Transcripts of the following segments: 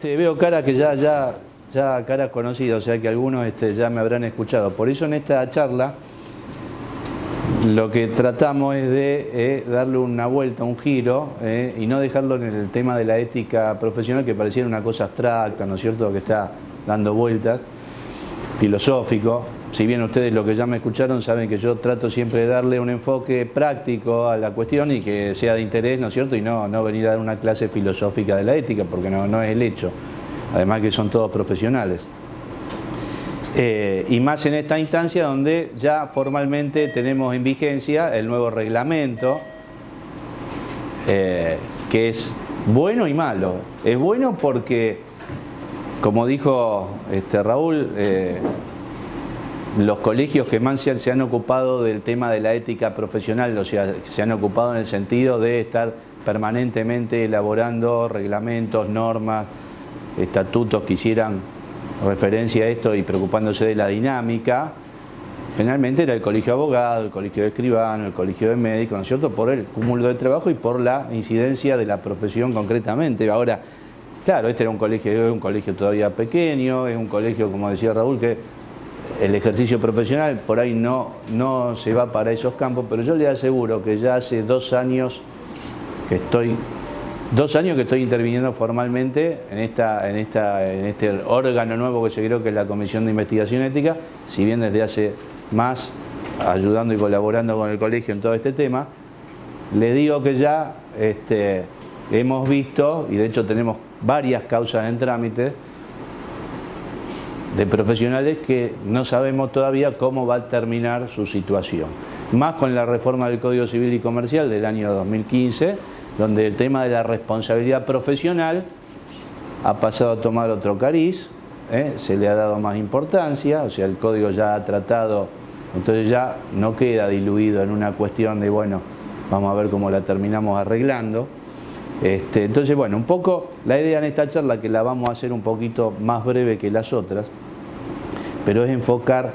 Veo caras que ya caras conocidas, o sea que algunos ya me habrán escuchado. Por eso en esta charla lo que tratamos es de darle una vuelta, un giro, y no dejarlo en el tema de la ética profesional, que pareciera una cosa abstracta, ¿no es cierto?, que está dando vueltas, filosófico. Si bien ustedes lo que ya me escucharon saben que yo trato siempre de darle un enfoque práctico a la cuestión y que sea de interés, ¿no es cierto?, y no venir a dar una clase filosófica de la ética, porque no es el hecho. Además que son todos profesionales. Y más en esta instancia donde ya formalmente tenemos en vigencia el nuevo reglamento, que es bueno y malo. Es bueno porque, como dijo Raúl, los colegios que más se han ocupado del tema de la ética profesional, o sea, se han ocupado en el sentido de estar permanentemente elaborando reglamentos, normas, estatutos que hicieran referencia a esto y preocupándose de la dinámica, generalmente era el colegio de abogados, el colegio de escribanos, el colegio de médicos, ¿no es cierto?, por el cúmulo de trabajo y por la incidencia de la profesión concretamente. Ahora, claro, este era un colegio todavía pequeño, es un colegio, como decía Raúl, que el ejercicio profesional por ahí no se va para esos campos, pero yo le aseguro que ya hace 2 años que estoy interviniendo formalmente en este órgano nuevo que se creó, que es la Comisión de Investigación Ética, si bien desde hace más ayudando y colaborando con el colegio en todo este tema. Le digo que ya hemos visto, y de hecho tenemos varias causas en trámite, de profesionales que no sabemos todavía cómo va a terminar su situación. Más con la reforma del Código Civil y Comercial del año 2015, donde el tema de la responsabilidad profesional ha pasado a tomar otro cariz, se le ha dado más importancia, o sea, el código ya ha tratado, entonces ya no queda diluido en una cuestión de, bueno, vamos a ver cómo la terminamos arreglando. Entonces, bueno, un poco la idea en esta charla, que la vamos a hacer un poquito más breve que las otras, pero es enfocar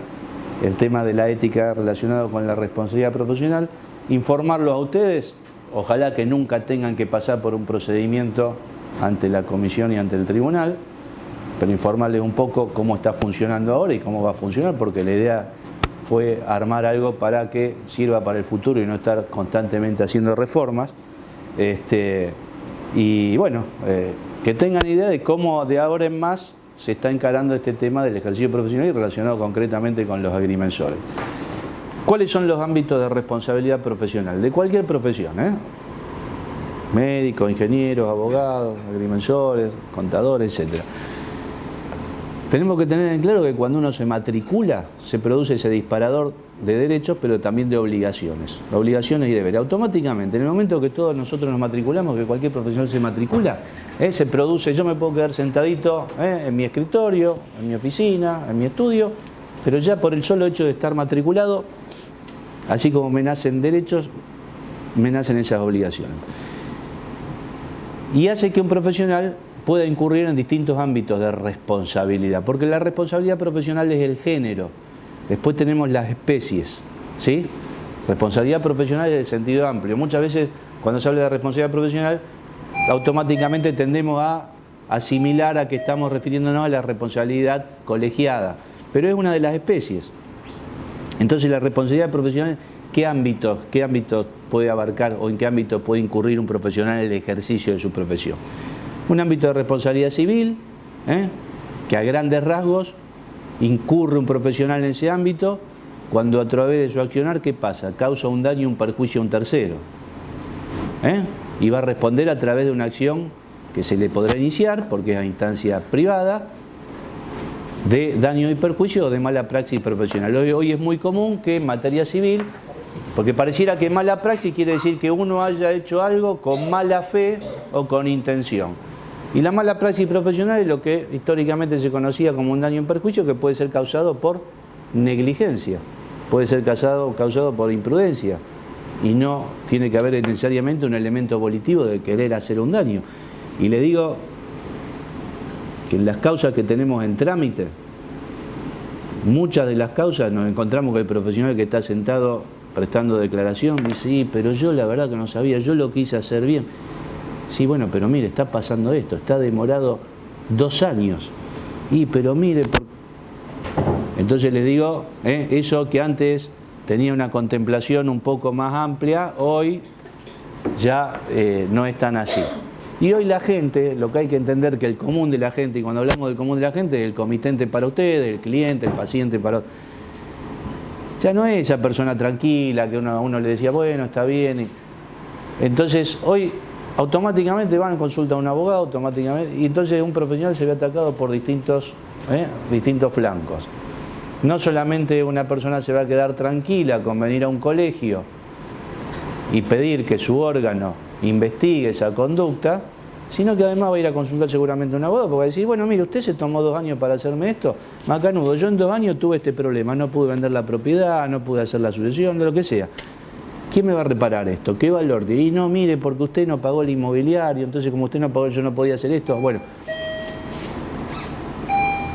el tema de la ética relacionado con la responsabilidad profesional, informarlos a ustedes. Ojalá que nunca tengan que pasar por un procedimiento ante la comisión y ante el tribunal, pero informarles un poco cómo está funcionando ahora y cómo va a funcionar, porque la idea fue armar algo para que sirva para el futuro y no estar constantemente haciendo reformas. Y bueno, que tengan idea de cómo de ahora en más se está encarando este tema del ejercicio profesional y relacionado concretamente con los agrimensores. ¿Cuáles son los ámbitos de responsabilidad profesional? De cualquier profesión, médicos, ingenieros, abogados, agrimensores, contadores, etc. Tenemos que tener en claro que cuando uno se matricula, se produce ese disparador de derechos, pero también de obligaciones. Obligaciones y deberes. Automáticamente, en el momento que todos nosotros nos matriculamos, que cualquier profesional se matricula, se produce, yo me puedo quedar sentadito en mi escritorio, en mi oficina, en mi estudio, pero ya por el solo hecho de estar matriculado, así como me nacen derechos, me nacen esas obligaciones. Y hace que un profesional pueda incurrir en distintos ámbitos de responsabilidad, porque la responsabilidad profesional es el género. Después tenemos las especies, ¿sí? Responsabilidad profesional es el sentido amplio. Muchas veces cuando se habla de responsabilidad profesional, automáticamente tendemos a asimilar a que estamos refiriéndonos a la responsabilidad colegiada, pero es una de las especies. Entonces, la responsabilidad profesional, ¿qué ámbitos puede abarcar o en qué ámbito puede incurrir un profesional en el ejercicio de su profesión? Un ámbito de responsabilidad civil, que a grandes rasgos incurre un profesional en ese ámbito cuando a través de su accionar, ¿qué pasa? Causa un daño y un perjuicio a un tercero. Y va a responder a través de una acción que se le podrá iniciar, porque es a instancia privada, de daño y perjuicio o de mala praxis profesional. Hoy es muy común que en materia civil, porque pareciera que mala praxis quiere decir que uno haya hecho algo con mala fe o con intención. Y la mala praxis profesional es lo que históricamente se conocía como un daño y perjuicio, que puede ser causado por negligencia, puede ser causado por imprudencia, y no tiene que haber necesariamente un elemento volitivo de querer hacer un daño. Y le digo que en las causas que tenemos en trámite, muchas de las causas nos encontramos que el profesional que está sentado prestando declaración dice, sí, pero yo la verdad que no sabía, yo lo quise hacer bien. Sí, bueno, pero mire, está pasando esto, está demorado 2 años. Pero mire, entonces les digo, eso que antes tenía una contemplación un poco más amplia, hoy ya no es tan así. Y hoy la gente, lo que hay que entender que el común de la gente, y cuando hablamos del común de la gente, el comitente para ustedes, el cliente, el paciente para... Ya no es esa persona tranquila que uno le decía, bueno, está bien. Entonces, hoy automáticamente van a consulta a un abogado, automáticamente, y entonces un profesional se ve atacado por distintos flancos. No solamente una persona se va a quedar tranquila con venir a un colegio y pedir que su órgano investigue esa conducta, sino que además va a ir a consultar seguramente a un abogado porque va a decir, bueno, mire, usted se tomó 2 años para hacerme esto, macanudo, yo en 2 años tuve este problema, no pude vender la propiedad, no pude hacer la sucesión, de lo que sea. ¿Quién me va a reparar esto? ¿Qué valor tiene? Y no, mire, porque usted no pagó el inmobiliario, entonces como usted no pagó, yo no podía hacer esto. Bueno,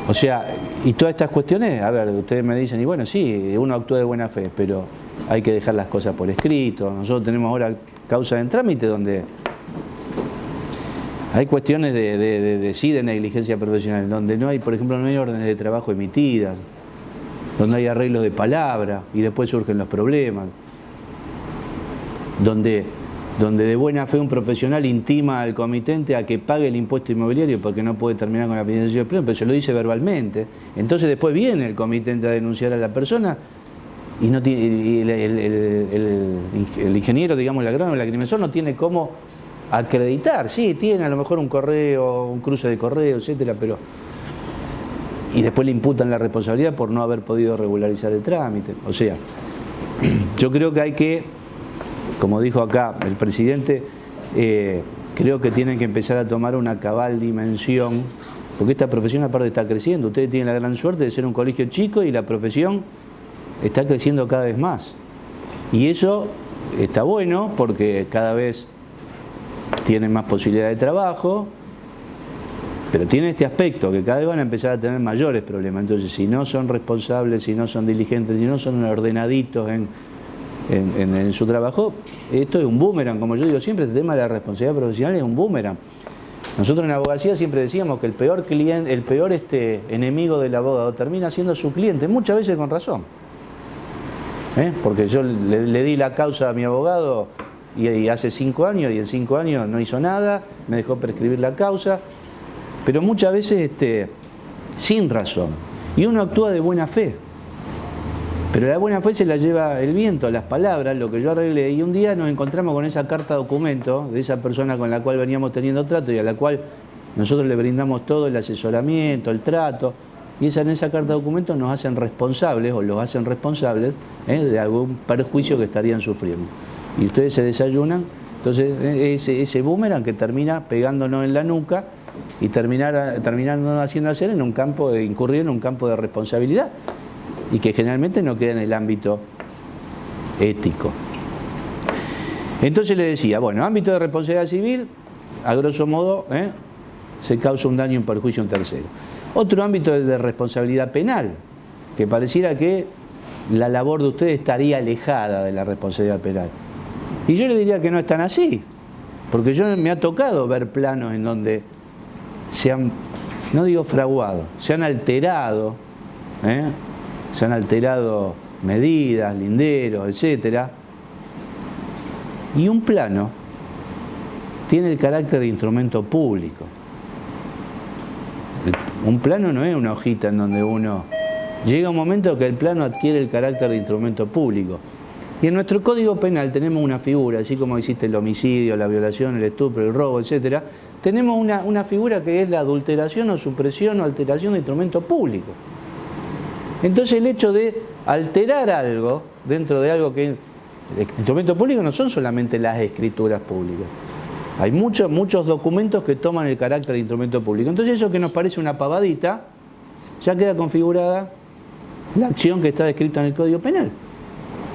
o sea, y todas estas cuestiones, a ver, ustedes me dicen, y bueno, sí, uno actúa de buena fe, pero hay que dejar las cosas por escrito. Nosotros tenemos ahora causas en trámite donde hay cuestiones de negligencia profesional, donde no hay, por ejemplo, no hay órdenes de trabajo emitidas, donde hay arreglos de palabra y después surgen los problemas, donde de buena fe un profesional intima al comitente a que pague el impuesto inmobiliario porque no puede terminar con la penitencia de pleno, pero se lo dice verbalmente. Entonces después viene el comitente a denunciar a la persona y no tiene, y el ingeniero, digamos, el agrónomo, el agrimensor no tiene cómo acreditar. Sí, tiene a lo mejor un correo, un cruce de correo, etcétera, pero... Y después le imputan la responsabilidad por no haber podido regularizar el trámite. O sea, yo creo que hay que, como dijo acá el presidente, creo que tienen que empezar a tomar una cabal dimensión, porque esta profesión aparte está creciendo. Ustedes tienen la gran suerte de ser un colegio chico y la profesión está creciendo cada vez más. Y eso está bueno porque cada vez tienen más posibilidades de trabajo, pero tiene este aspecto que cada vez van a empezar a tener mayores problemas. Entonces, si no son responsables, si no son diligentes, si no son ordenaditos en su trabajo, esto es un boomerang, como yo digo siempre, este tema de la responsabilidad profesional es un boomerang. Nosotros en abogacía siempre decíamos que el peor enemigo del abogado termina siendo su cliente, muchas veces con razón. Porque yo le di la causa a mi abogado y hace 5 años, y en 5 años no hizo nada, me dejó prescribir la causa, pero muchas veces sin razón. Y uno actúa de buena fe. Pero la buena fe se la lleva el viento, las palabras, lo que yo arreglé. Y un día nos encontramos con esa carta documento de esa persona con la cual veníamos teniendo trato y a la cual nosotros le brindamos todo el asesoramiento, el trato. Y en esa carta documento nos hacen responsables, o los hacen responsables, de algún perjuicio que estarían sufriendo. Y ustedes se desayunan, entonces ese boomerang que termina pegándonos en la nuca y terminando haciendo hacer en un campo, incurrir en un campo de responsabilidad. Y que generalmente no queda en el ámbito ético. Entonces le decía, bueno, ámbito de responsabilidad civil, a grosso modo, se causa un daño y un perjuicio a un tercero. Otro ámbito es de responsabilidad penal, que pareciera que la labor de ustedes estaría alejada de la responsabilidad penal. Y yo le diría que no es tan así, porque me ha tocado ver planos en donde se han, no digo fraguado, se han alterado, medidas, linderos, etcétera, y un plano tiene el carácter de instrumento público. Un plano no es una hojita en donde uno... Llega un momento que el plano adquiere el carácter de instrumento público. Y en nuestro Código Penal tenemos una figura, así como existe el homicidio, la violación, el estupro, el robo, etcétera, tenemos una figura que es la adulteración o supresión o alteración de instrumento público. Entonces el hecho de alterar algo dentro de algo que... El instrumento público no son solamente las escrituras públicas. Hay muchos documentos que toman el carácter de instrumento público. Entonces eso que nos parece una pavadita, ya queda configurada la acción que está descrita en el Código Penal.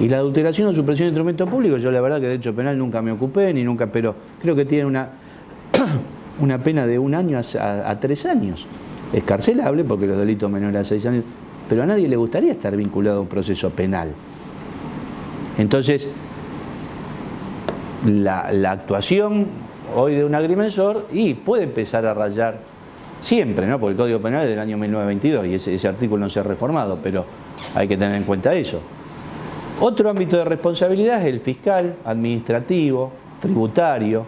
Y la adulteración o supresión de instrumento público, yo la verdad que de derecho penal nunca me ocupé, pero creo que tiene una pena de 1 año a 3 años. Escarcelable porque los delitos menores a 6 años, pero a nadie le gustaría estar vinculado a un proceso penal. Entonces, la actuación hoy de un agrimensor puede empezar a rayar siempre, ¿no? Porque el Código Penal es del año 1922 y ese artículo no se ha reformado, pero hay que tener en cuenta eso. Otro ámbito de responsabilidad es el fiscal, administrativo, tributario,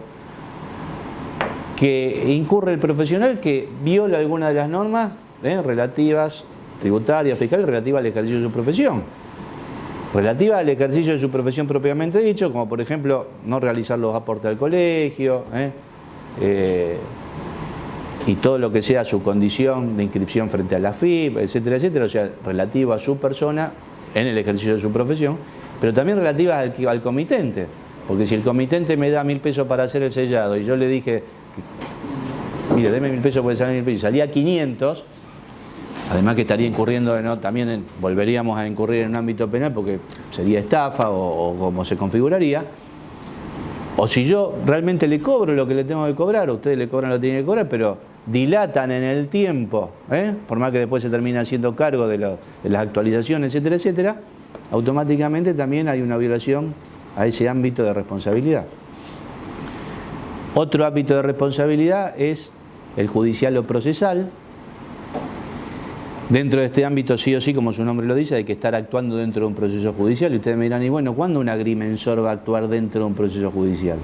que incurre el profesional que viola alguna de las normas relativas, tributarias, fiscales, relativas al ejercicio de su profesión. Relativa al ejercicio de su profesión propiamente dicho, como por ejemplo no realizar los aportes al colegio, y todo lo que sea su condición de inscripción frente a la FIP, etcétera, etcétera, o sea, relativa a su persona en el ejercicio de su profesión, pero también relativa al comitente, porque si el comitente me da 1.000 pesos para hacer el sellado y yo le dije, mire, deme 1.000 pesos por salir 1.000 pesos, y salía 500, además que estaría incurriendo, también volveríamos a incurrir en un ámbito penal porque sería estafa o como se configuraría. O si yo realmente le cobro lo que le tengo que cobrar, ustedes le cobran lo que tienen que cobrar, pero dilatan en el tiempo, por más que después se termine haciendo cargo de las actualizaciones, etcétera, etcétera, automáticamente también hay una violación a ese ámbito de responsabilidad. Otro ámbito de responsabilidad es el judicial o procesal. Dentro de este ámbito, sí o sí, como su nombre lo dice, hay que estar actuando dentro de un proceso judicial. Y ustedes me dirán, y bueno, ¿cuándo un agrimensor va a actuar dentro de un proceso judicial?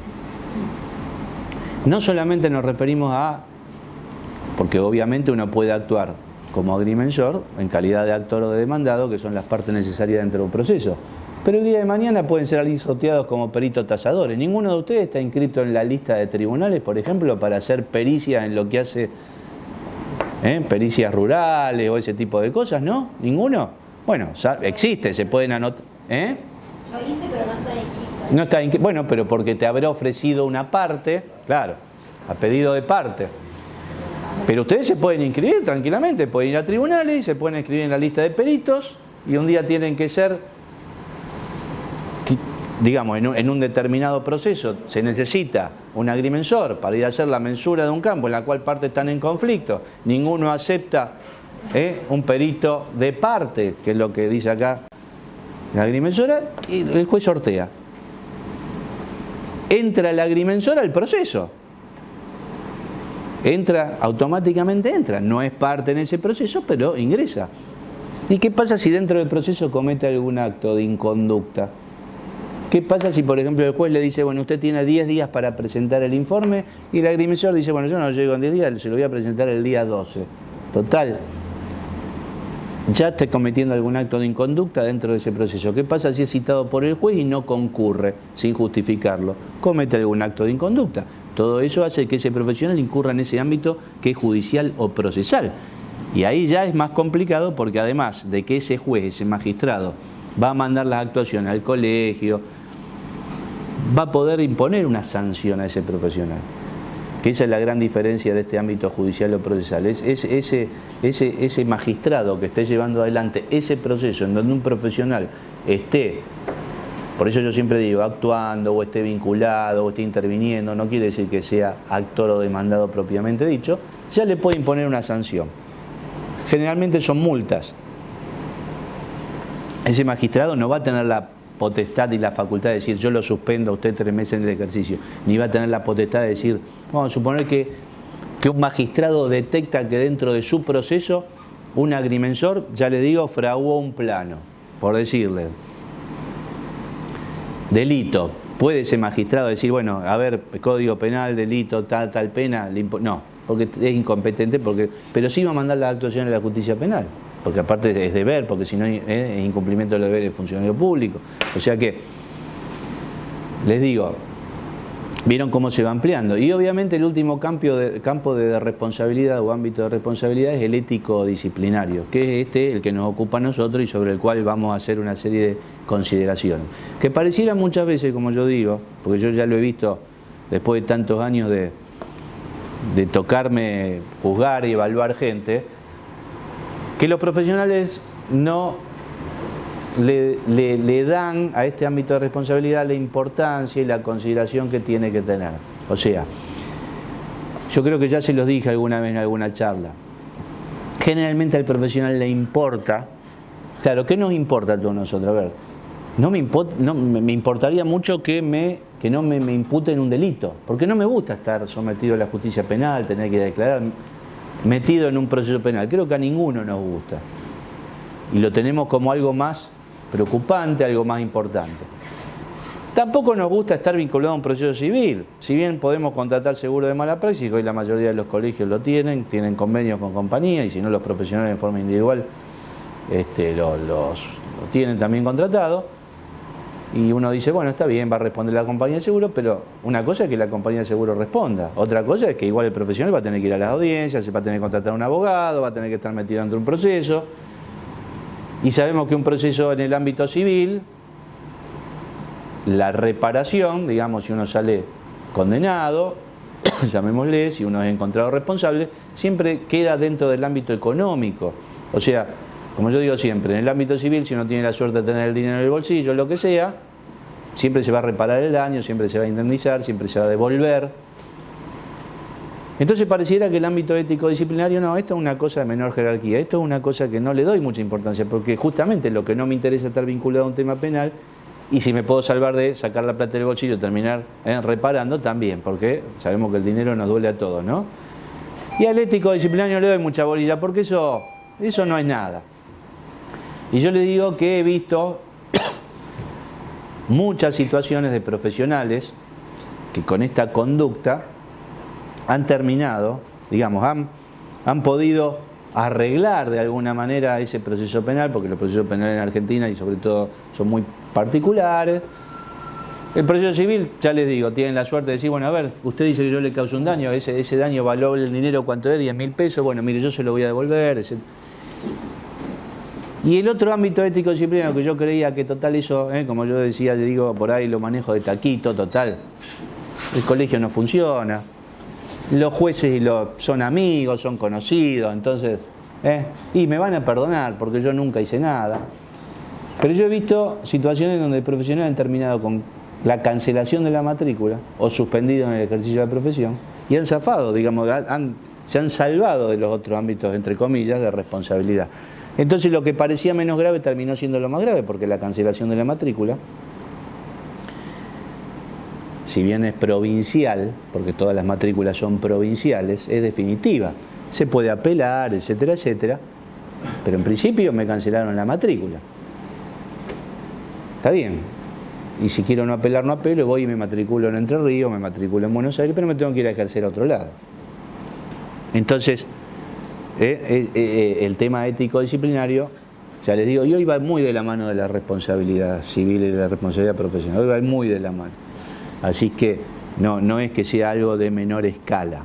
No solamente nos referimos a, porque obviamente uno puede actuar como agrimensor en calidad de actor o de demandado, que son las partes necesarias dentro de un proceso. Pero el día de mañana pueden ser alisoteados como peritos tasadores. Ninguno de ustedes está inscrito en la lista de tribunales, por ejemplo, para hacer pericias en lo que hace pericias rurales o ese tipo de cosas, ¿no? ¿Ninguno? Bueno, existe, se pueden anotar. Yo hice, pero no estoy inscrito. No está inscrito, bueno, pero porque te habrá ofrecido una parte, claro, a pedido de parte. Pero ustedes se pueden inscribir tranquilamente, pueden ir a tribunales y se pueden inscribir en la lista de peritos y un día tienen que ser, digamos, en un determinado proceso se necesita un agrimensor para ir a hacer la mensura de un campo en la cual partes están en conflicto. Ninguno acepta un perito de parte, que es lo que dice acá la agrimensora, y el juez sortea. Entra el agrimensor al proceso. Automáticamente entra. No es parte en ese proceso, pero ingresa. ¿Y qué pasa si dentro del proceso comete algún acto de inconducta? ¿Qué pasa si, por ejemplo, el juez le dice, bueno, usted tiene 10 días para presentar el informe y el agrimensor dice, bueno, yo no llego en 10 días, se lo voy a presentar el día 12? Total, ya está cometiendo algún acto de inconducta dentro de ese proceso. ¿Qué pasa si es citado por el juez y no concurre sin justificarlo? Comete algún acto de inconducta. Todo eso hace que ese profesional incurra en ese ámbito que es judicial o procesal. Y ahí ya es más complicado porque además de que ese juez, ese magistrado, va a mandar las actuaciones al colegio, va a poder imponer una sanción a ese profesional. Que esa es la gran diferencia de este ámbito judicial o procesal. Ese magistrado que esté llevando adelante ese proceso en donde un profesional esté, por eso yo siempre digo, actuando o esté vinculado o esté interviniendo, no quiere decir que sea actor o demandado propiamente dicho, ya le puede imponer una sanción. Generalmente son multas. Ese magistrado no va a tener la potestad y la facultad de decir yo lo suspendo a usted 3 meses en el ejercicio, ni va a tener la potestad de decir, vamos a suponer que un magistrado detecta que dentro de su proceso un agrimensor, ya le digo, fraguó un plano, por decirle. Delito. ¿Puede ese magistrado decir, bueno, a ver, Código Penal, delito, tal pena? No, porque es incompetente, pero sí va a mandar la actuación a la justicia penal. Porque aparte es deber, porque si no es incumplimiento del deber del funcionario público. O sea que, les digo, vieron cómo se va ampliando. Y obviamente el último campo de responsabilidad o ámbito de responsabilidad es el ético-disciplinario, que es el que nos ocupa a nosotros y sobre el cual vamos a hacer una serie de consideraciones. Que pareciera muchas veces, como yo digo, porque yo ya lo he visto después de tantos años de tocarme juzgar y evaluar gente, que los profesionales no le dan a este ámbito de responsabilidad la importancia y la consideración que tiene que tener. O sea, yo creo que ya se los dije alguna vez en alguna charla. Generalmente al profesional le importa, claro, ¿qué nos importa a todos nosotros? A ver, me importaría mucho que no me imputen un delito, porque no me gusta estar sometido a la justicia penal, tener que declarar. metido en un proceso penal. Creo que a ninguno nos gusta. Y lo tenemos como algo más preocupante, algo más importante. Tampoco nos gusta estar vinculado a un proceso civil. Si bien podemos contratar seguro de mala praxis, hoy la mayoría de los colegios lo tienen convenios con compañías, y si no los profesionales en forma individual lo tienen también contratado. Y uno dice, bueno, está bien, va a responder la compañía de seguro, pero una cosa es que la compañía de seguro responda. Otra cosa es que igual el profesional va a tener que ir a las audiencias, se va a tener que contratar a un abogado, va a tener que estar metido dentro de un proceso. Y sabemos que un proceso en el ámbito civil, la reparación, digamos, si uno sale condenado, llamémosle, si uno es encontrado responsable, siempre queda dentro del ámbito económico. O sea, como yo digo siempre, en el ámbito civil, si uno tiene la suerte de tener el dinero en el bolsillo, lo que sea, siempre se va a reparar el daño, siempre se va a indemnizar, siempre se va a devolver. Entonces pareciera que el ámbito ético-disciplinario, no, esto es una cosa de menor jerarquía, esto es una cosa que no le doy mucha importancia, porque justamente lo que no me interesa es estar vinculado a un tema penal, y si me puedo salvar de sacar la plata del bolsillo y terminar reparando, también, porque sabemos que el dinero nos duele a todos, ¿no? Y al ético-disciplinario le doy mucha bolilla, porque eso no es nada. Y yo le digo que he visto muchas situaciones de profesionales que con esta conducta han terminado, digamos, han podido arreglar de alguna manera ese proceso penal, porque los procesos penales en Argentina y sobre todo son muy particulares. El proceso civil, ya les digo, tienen la suerte de decir, bueno, a ver, usted dice que yo le causo un daño, ese daño valora el dinero, ¿cuánto es? 10.000 pesos, bueno, mire, yo se lo voy a devolver, etc. Y el otro ámbito ético disciplinario que yo creía que total eso, como yo decía, le digo, por ahí lo manejo de taquito, total, el colegio no funciona, los jueces son amigos, son conocidos, entonces, y me van a perdonar porque yo nunca hice nada. Pero yo he visto situaciones donde profesionales han terminado con la cancelación de la matrícula o suspendido en el ejercicio de la profesión y han zafado, digamos, se han salvado de los otros ámbitos, entre comillas, de responsabilidad. Entonces lo que parecía menos grave terminó siendo lo más grave, porque la cancelación de la matrícula, si bien es provincial, porque todas las matrículas son provinciales, es definitiva. Se puede apelar, etcétera, etcétera, pero en principio me cancelaron la matrícula. Está bien. Y si quiero no apelar, no apelo, voy y me matriculo en Entre Ríos, me matriculo en Buenos Aires, pero me tengo que ir a ejercer a otro lado. Entonces, el tema ético-disciplinario, ya les digo, y hoy va muy de la mano de la responsabilidad civil y de la responsabilidad profesional, hoy va muy de la mano. Así que no es que sea algo de menor escala.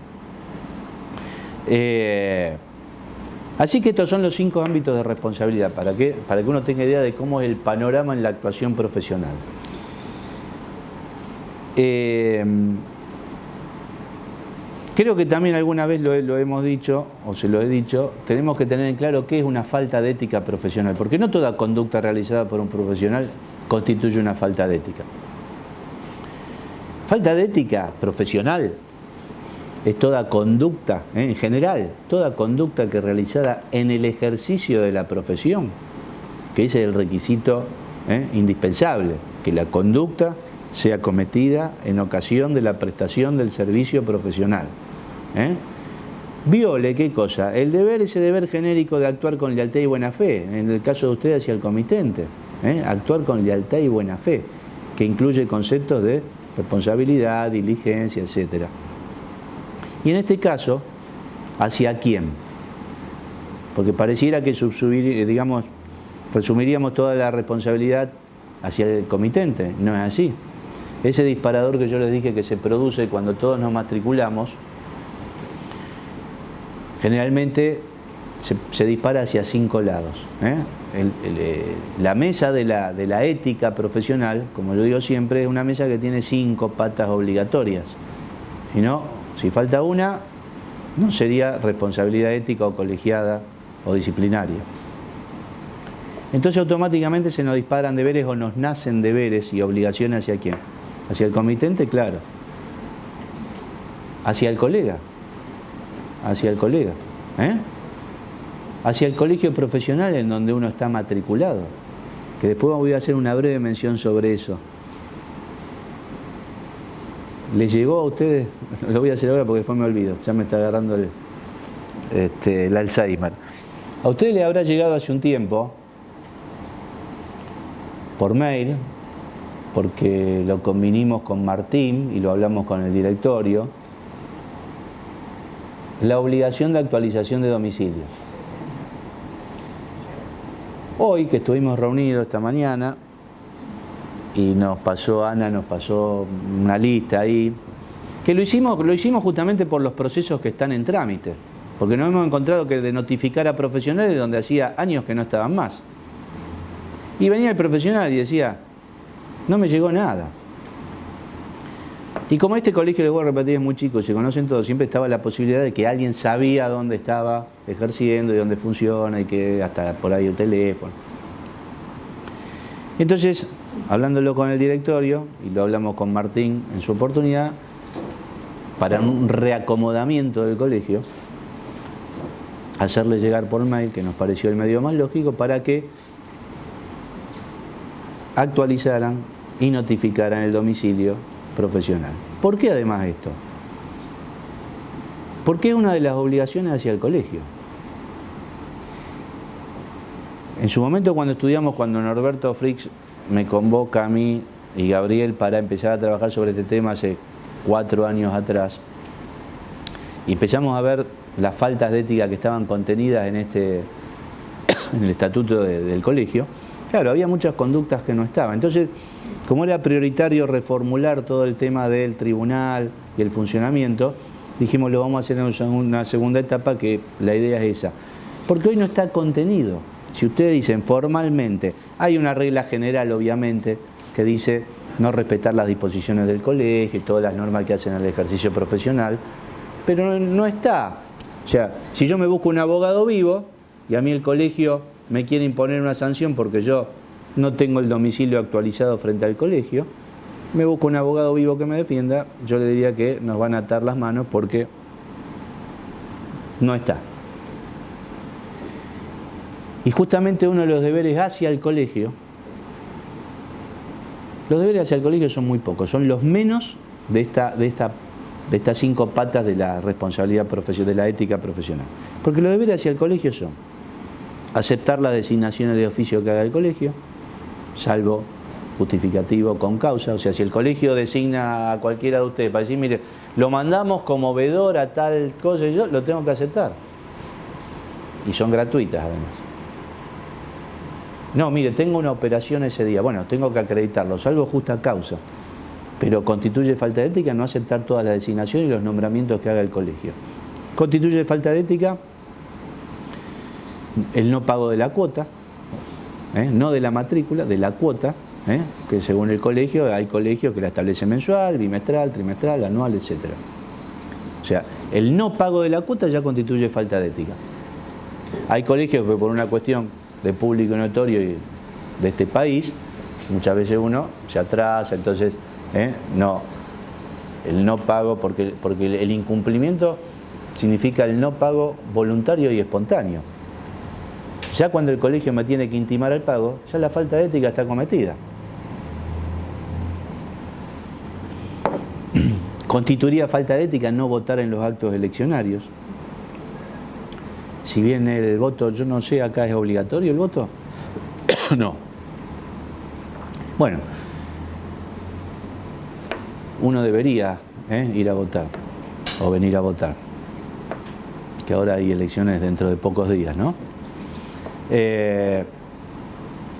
Así que estos son los 5 ámbitos de responsabilidad, para que uno tenga idea de cómo es el panorama en la actuación profesional. Creo que también alguna vez lo hemos dicho, o se lo he dicho, tenemos que tener en claro qué es una falta de ética profesional, porque no toda conducta realizada por un profesional constituye una falta de ética. Falta de ética profesional es toda conducta, en general, toda conducta que realizada en el ejercicio de la profesión, que ese es el requisito indispensable, que la conducta sea cometida en ocasión de la prestación del servicio profesional. Viole, ¿qué cosa? Ese deber genérico de actuar con lealtad y buena fe, en el caso de usted hacia el comitente, actuar con lealtad y buena fe, que incluye conceptos de responsabilidad, diligencia, etc. Y en este caso, ¿hacia quién? Porque pareciera que resumiríamos toda la responsabilidad hacia el comitente. No es así. Ese disparador que yo les dije que se produce cuando todos nos matriculamos, generalmente se dispara hacia 5 lados. La mesa de la ética profesional, como yo digo siempre, es una mesa que tiene 5 patas obligatorias. Si falta una, no sería responsabilidad ética o colegiada o disciplinaria. Entonces automáticamente se nos disparan deberes o nos nacen deberes y obligaciones hacia quién. Hacia el comitente, claro. Hacia el colega. Hacia el colega. Hacia el colegio profesional en donde uno está matriculado. Que después voy a hacer una breve mención sobre eso. ¿Les llegó a ustedes? Lo voy a hacer ahora porque después me olvido. Ya me está agarrando el Alzheimer. A ustedes les habrá llegado hace un tiempo, por mail, porque lo convinimos con Martín y lo hablamos con el directorio, la obligación de actualización de domicilio. Hoy que estuvimos reunidos esta mañana y Ana nos pasó una lista ahí, que lo hicimos justamente por los procesos que están en trámite, porque nos hemos encontrado que de notificar a profesionales donde hacía años que no estaban más. Y venía el profesional y decía, no me llegó nada. Y como este colegio, les voy a repetir, es muy chico, se conocen todos, siempre estaba la posibilidad de que alguien sabía dónde estaba ejerciendo y dónde funciona y que hasta por ahí el teléfono. Entonces, hablándolo con el directorio, y lo hablamos con Martín en su oportunidad, para un reacomodamiento del colegio, hacerle llegar por mail, que nos pareció el medio más lógico, para que actualizaran y notificaran el domicilio profesional. ¿Por qué además esto? Porque es una de las obligaciones hacia el colegio. En su momento cuando estudiamos, cuando Norberto Fricks me convoca a mí y Gabriel para empezar a trabajar sobre este tema hace 4 años atrás, y empezamos a ver las faltas de ética que estaban contenidas en el estatuto del colegio, claro, había muchas conductas que no estaban. Entonces, como era prioritario reformular todo el tema del tribunal y el funcionamiento, dijimos, lo vamos a hacer en una segunda etapa, que la idea es esa. Porque hoy no está contenido. Si ustedes dicen formalmente, hay una regla general, obviamente, que dice no respetar las disposiciones del colegio y todas las normas que hacen al ejercicio profesional, pero no está. O sea, si yo me busco un abogado vivo y a mí el colegio me quiere imponer una sanción porque yo no tengo el domicilio actualizado frente al colegio, me busco un abogado vivo que me defienda, yo le diría que nos van a atar las manos porque no está. Y justamente uno de los deberes hacia el colegio, los deberes hacia el colegio son muy pocos, son los menos de estas 5 patas de la responsabilidad profesional, de la ética profesional. Porque los deberes hacia el colegio son aceptar las designaciones de oficio que haga el colegio, salvo justificativo con causa. O sea, si el colegio designa a cualquiera de ustedes para decir, mire, lo mandamos como vedor a tal cosa, y yo lo tengo que aceptar. Y son gratuitas además. No, mire, tengo una operación ese día. Bueno, tengo que acreditarlo, salvo justa causa. Pero constituye falta de ética no aceptar todas las designaciones y los nombramientos que haga el colegio. Constituye falta de ética el no pago de la cuota, no de la matrícula, de la cuota, que según el colegio, hay colegios que la establecen mensual, bimestral, trimestral, anual, etc. O sea, el no pago de la cuota ya constituye falta de ética. Hay colegios que por una cuestión de público notorio y de este país, muchas veces uno se atrasa, entonces no, el no pago, porque el incumplimiento significa el no pago voluntario y espontáneo. Ya cuando el colegio me tiene que intimar al pago, ya la falta de ética está cometida. Constituiría falta de ética no votar en los actos eleccionarios. Si bien el voto, yo no sé, acá es obligatorio el voto. No. Bueno, uno debería ir a votar o venir a votar, que ahora hay elecciones dentro de pocos días, ¿no?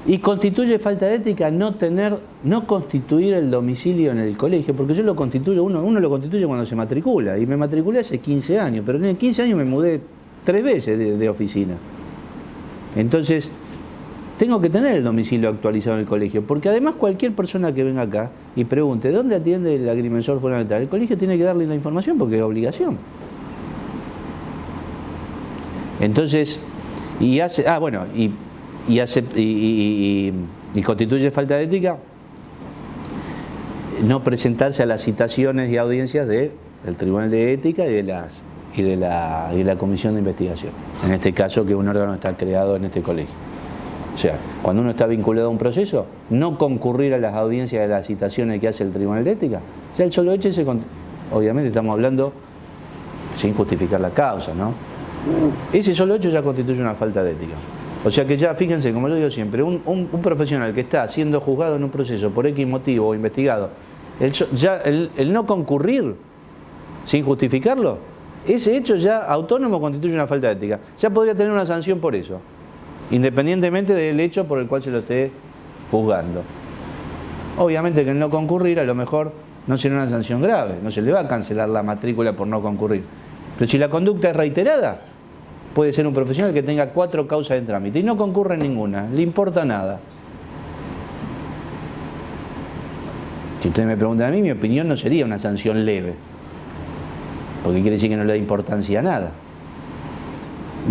Y constituye falta de ética no constituir el domicilio en el colegio, porque yo lo constituyo, uno lo constituye cuando se matricula, y me matriculé hace 15 años, pero en 15 años me mudé 3 veces de oficina. Entonces, tengo que tener el domicilio actualizado en el colegio, porque además cualquier persona que venga acá y pregunte ¿dónde atiende el agrimensor fundamental? El colegio tiene que darle la información porque es obligación. Entonces, y constituye falta de ética no presentarse a las citaciones y audiencias del Tribunal de Ética y de la Comisión de Investigación. En este caso, que un órgano está creado en este colegio. O sea, cuando uno está vinculado a un proceso, no concurrir a las audiencias de las citaciones que hace el Tribunal de Ética. Ya el solo hecho obviamente estamos hablando sin justificar la causa, ¿no? ese solo hecho ya constituye una falta de ética. O sea que ya, fíjense, como yo digo siempre, un profesional que está siendo juzgado en un proceso por X motivo o investigado, el no concurrir sin justificarlo, ese hecho ya autónomo constituye una falta de ética. Ya podría tener una sanción por eso, independientemente del hecho por el cual se lo esté juzgando. Obviamente que el no concurrir a lo mejor no será una sanción grave, no se le va a cancelar la matrícula por no concurrir. Pero si la conducta es reiterada, puede ser un profesional que tenga 4 causas de trámite y no concurre en ninguna, le importa nada. Si ustedes me preguntan a mí, mi opinión no sería una sanción leve, porque quiere decir que no le da importancia a nada.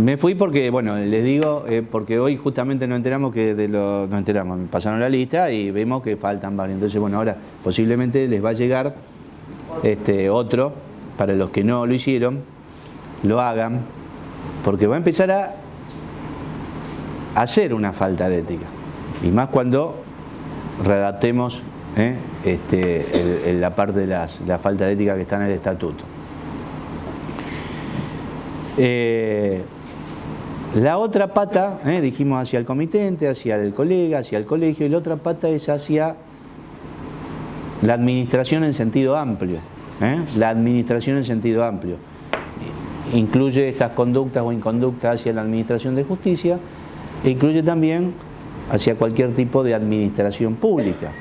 Me fui porque, bueno, les digo, porque hoy justamente nos enteramos me pasaron la lista y vemos que faltan varios. Entonces, bueno, ahora posiblemente les va a llegar otro, para los que no lo hicieron, lo hagan, porque va a empezar a hacer una falta de ética. Y más cuando redactemos la parte de la falta de ética que está en el estatuto. La otra pata, dijimos hacia el comitente, hacia el colega, hacia el colegio, y la otra pata es hacia la administración en sentido amplio. La administración en sentido amplio. Incluye estas conductas o inconductas hacia la administración de justicia e incluye también hacia cualquier tipo de administración pública.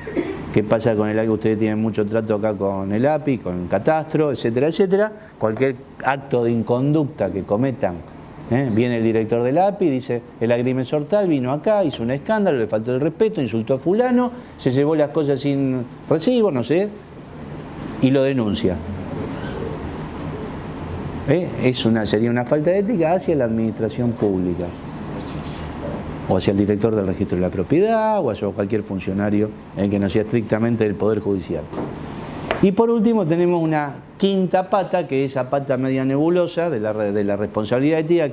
¿Qué pasa con el API? Ustedes tienen mucho trato acá con el API, con el catastro, etcétera, etcétera. Cualquier acto de inconducta que cometan, viene el director del API, dice, el agrimensor tal vino acá, hizo un escándalo, le faltó el respeto, insultó a fulano, se llevó las cosas sin recibo, no sé, y lo denuncia. Sería una falta de ética hacia la administración pública, o hacia el director del registro de la propiedad, o hacia cualquier funcionario que no sea estrictamente del Poder Judicial. Y por último tenemos una quinta pata, que es esa pata media nebulosa de la responsabilidad ética,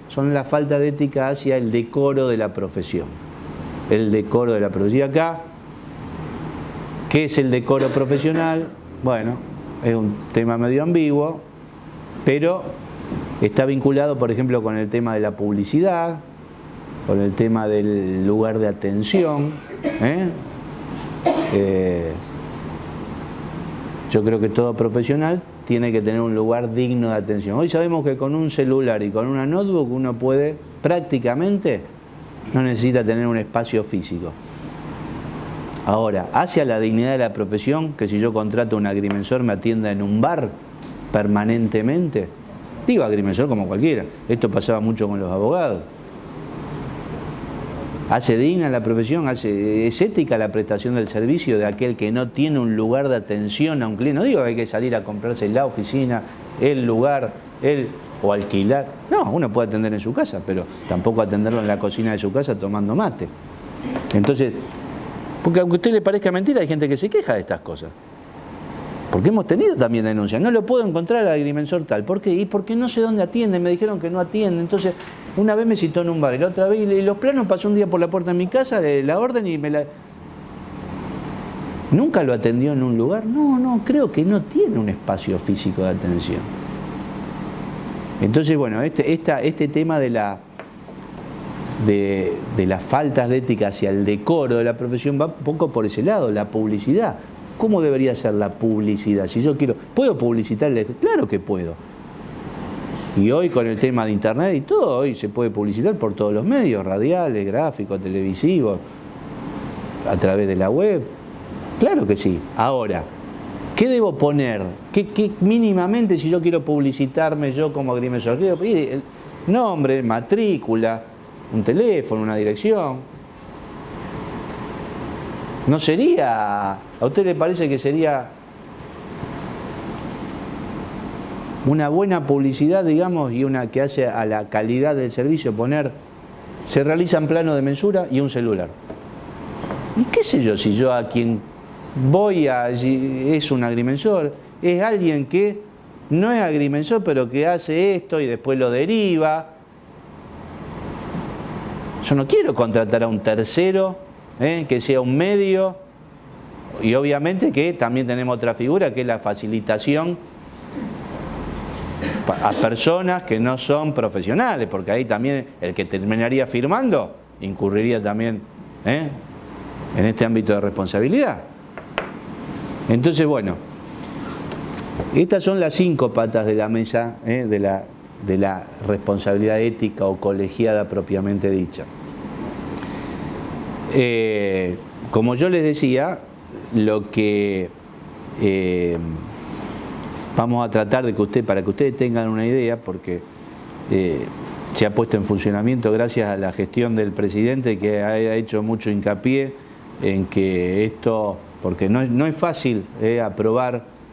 son la falta de ética hacia el decoro de la profesión. El decoro de la profesión. Y acá, ¿qué es el decoro profesional? Bueno, es un tema medio ambiguo, pero está vinculado, por ejemplo, con el tema de la publicidad, con el tema del lugar de atención. Yo creo que todo profesional tiene que tener un lugar digno de atención. Hoy sabemos que con un celular y con una notebook uno puede prácticamente, no necesita tener un espacio físico. Ahora, hacia la dignidad de la profesión, que si yo contrato a un agrimensor me atienda en un bar permanentemente, digo agrimensor como cualquiera, esto pasaba mucho con los abogados. ¿Hace digna la profesión? ¿Es ética la prestación del servicio de aquel que no tiene un lugar de atención a un cliente? No digo que hay que salir a comprarse la oficina, el lugar, o alquilar. No, uno puede atender en su casa, pero tampoco atenderlo en la cocina de su casa tomando mate. Entonces, porque aunque a usted le parezca mentira, hay gente que se queja de estas cosas. Porque hemos tenido también denuncias. No lo puedo encontrar al agrimensor tal. ¿Por qué? Y porque no sé dónde atiende. Me dijeron que no atiende. Entonces, una vez me citó en un bar y la otra vez, y los planos, pasó un día por la puerta de mi casa, la orden y ¿Nunca lo atendió en un lugar? No, creo que no tiene un espacio físico de atención. Entonces, bueno, este tema de las faltas de ética hacia el decoro de la profesión va un poco por ese lado, la publicidad. ¿Cómo debería ser la publicidad? Si yo ¿puedo publicitarle? Claro que puedo. Y hoy con el tema de internet y todo, hoy se puede publicitar por todos los medios, radiales, gráficos, televisivos, a través de la web. Claro que sí. Ahora, ¿qué debo poner? ¿Qué mínimamente, si yo quiero publicitarme yo como agrimensor? Nombre, matrícula, un teléfono, una dirección. ¿No sería, a usted le parece que sería una buena publicidad, digamos, y una que hace a la calidad del servicio, se realizan planos de mensura y un celular? ¿Y qué sé yo si yo a quien voy es un agrimensor, es alguien que no es agrimensor pero que hace esto y después lo deriva? Yo no quiero contratar a un tercero que sea un medio, y obviamente que también tenemos otra figura que es la facilitación a personas que no son profesionales, porque ahí también el que terminaría firmando incurriría también en este ámbito de responsabilidad. Entonces, bueno, estas son las 5 patas de la mesa de la responsabilidad ética o colegiada propiamente dicha. Como yo les decía, lo que vamos a tratar de que para que ustedes tengan una idea, porque se ha puesto en funcionamiento gracias a la gestión del presidente, que ha hecho mucho hincapié en que esto, porque no es fácil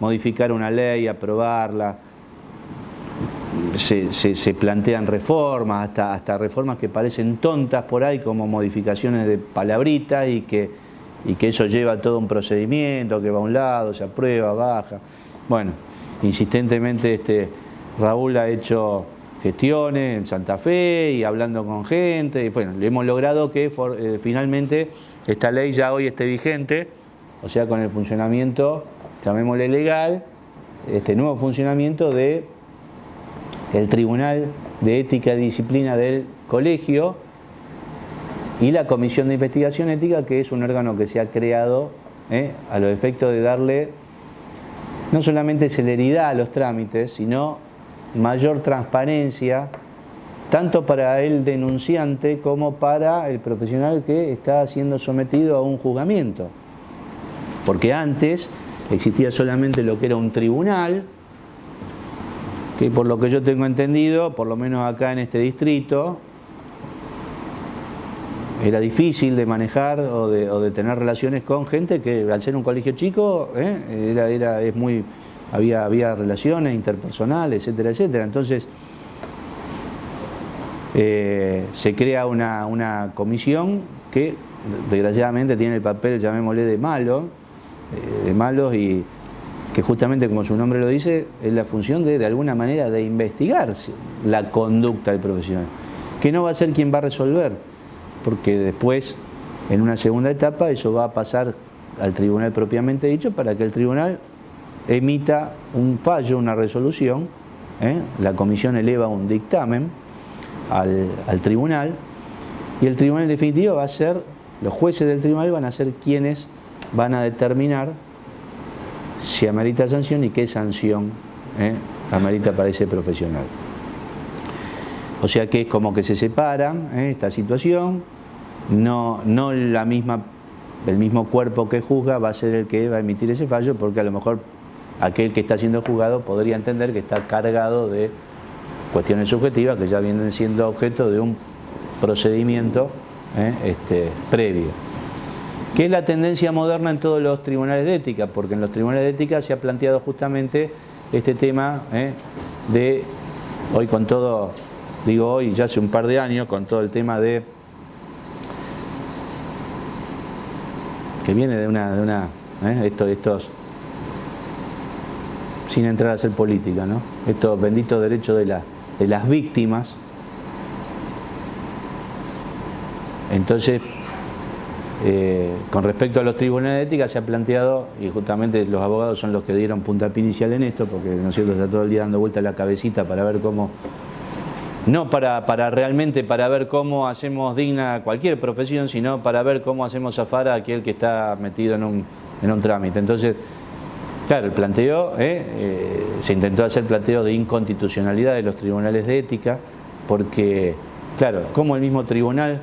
modificar una ley, aprobarla, se plantean reformas, hasta reformas que parecen tontas por ahí, como modificaciones de palabritas, y que eso lleva todo un procedimiento, que va a un lado, se aprueba, baja. Bueno, insistentemente Raúl ha hecho gestiones en Santa Fe y hablando con gente, y bueno, le hemos logrado que finalmente esta ley ya hoy esté vigente, o sea, con el funcionamiento, llamémosle legal, este nuevo funcionamiento del Tribunal de Ética y Disciplina del Colegio y la Comisión de Investigación Ética, que es un órgano que se ha creado a los efectos de darle no solamente celeridad a los trámites, sino mayor transparencia, tanto para el denunciante como para el profesional que está siendo sometido a un juzgamiento. Porque antes existía solamente lo que era un tribunal, que por lo que yo tengo entendido, por lo menos acá en este distrito, era difícil de manejar o de tener relaciones con gente que, al ser un colegio chico, había relaciones interpersonales, etcétera, etcétera. Entonces, se crea una comisión que, desgraciadamente, tiene el papel, llamémosle, de malos, y que justamente, como su nombre lo dice, es la función de alguna manera, de investigar la conducta del profesional, que no va a ser quien va a resolver, porque después, en una segunda etapa, eso va a pasar al tribunal propiamente dicho, para que el tribunal emita un fallo, una resolución, la comisión eleva un dictamen al tribunal, y el tribunal en definitiva va a ser, los jueces del tribunal van a ser quienes van a determinar si amerita sanción y qué sanción amerita para ese profesional. O sea que es como que se separan esta situación, no el mismo cuerpo que juzga va a ser el que va a emitir ese fallo, porque a lo mejor aquel que está siendo juzgado podría entender que está cargado de cuestiones subjetivas que ya vienen siendo objeto de un procedimiento previo. Que es la tendencia moderna en todos los tribunales de ética, porque en los tribunales de ética se ha planteado justamente este tema de, hoy con todo, digo hoy, ya hace un par de años, con todo el tema de, que viene de estos, sin entrar a hacer política, ¿no? Estos benditos derechos de las víctimas. Entonces, con respecto a los tribunales de ética se ha planteado, y justamente los abogados son los que dieron puntapié inicial en esto, porque ¿no es cierto?, está todo el día dando vuelta la cabecita para ver cómo, no para realmente para ver cómo hacemos digna cualquier profesión, sino para ver cómo hacemos zafar a aquel que está metido en un trámite. Entonces, claro, el planteo, se intentó hacer planteo de inconstitucionalidad de los tribunales de ética, porque, claro, como el mismo tribunal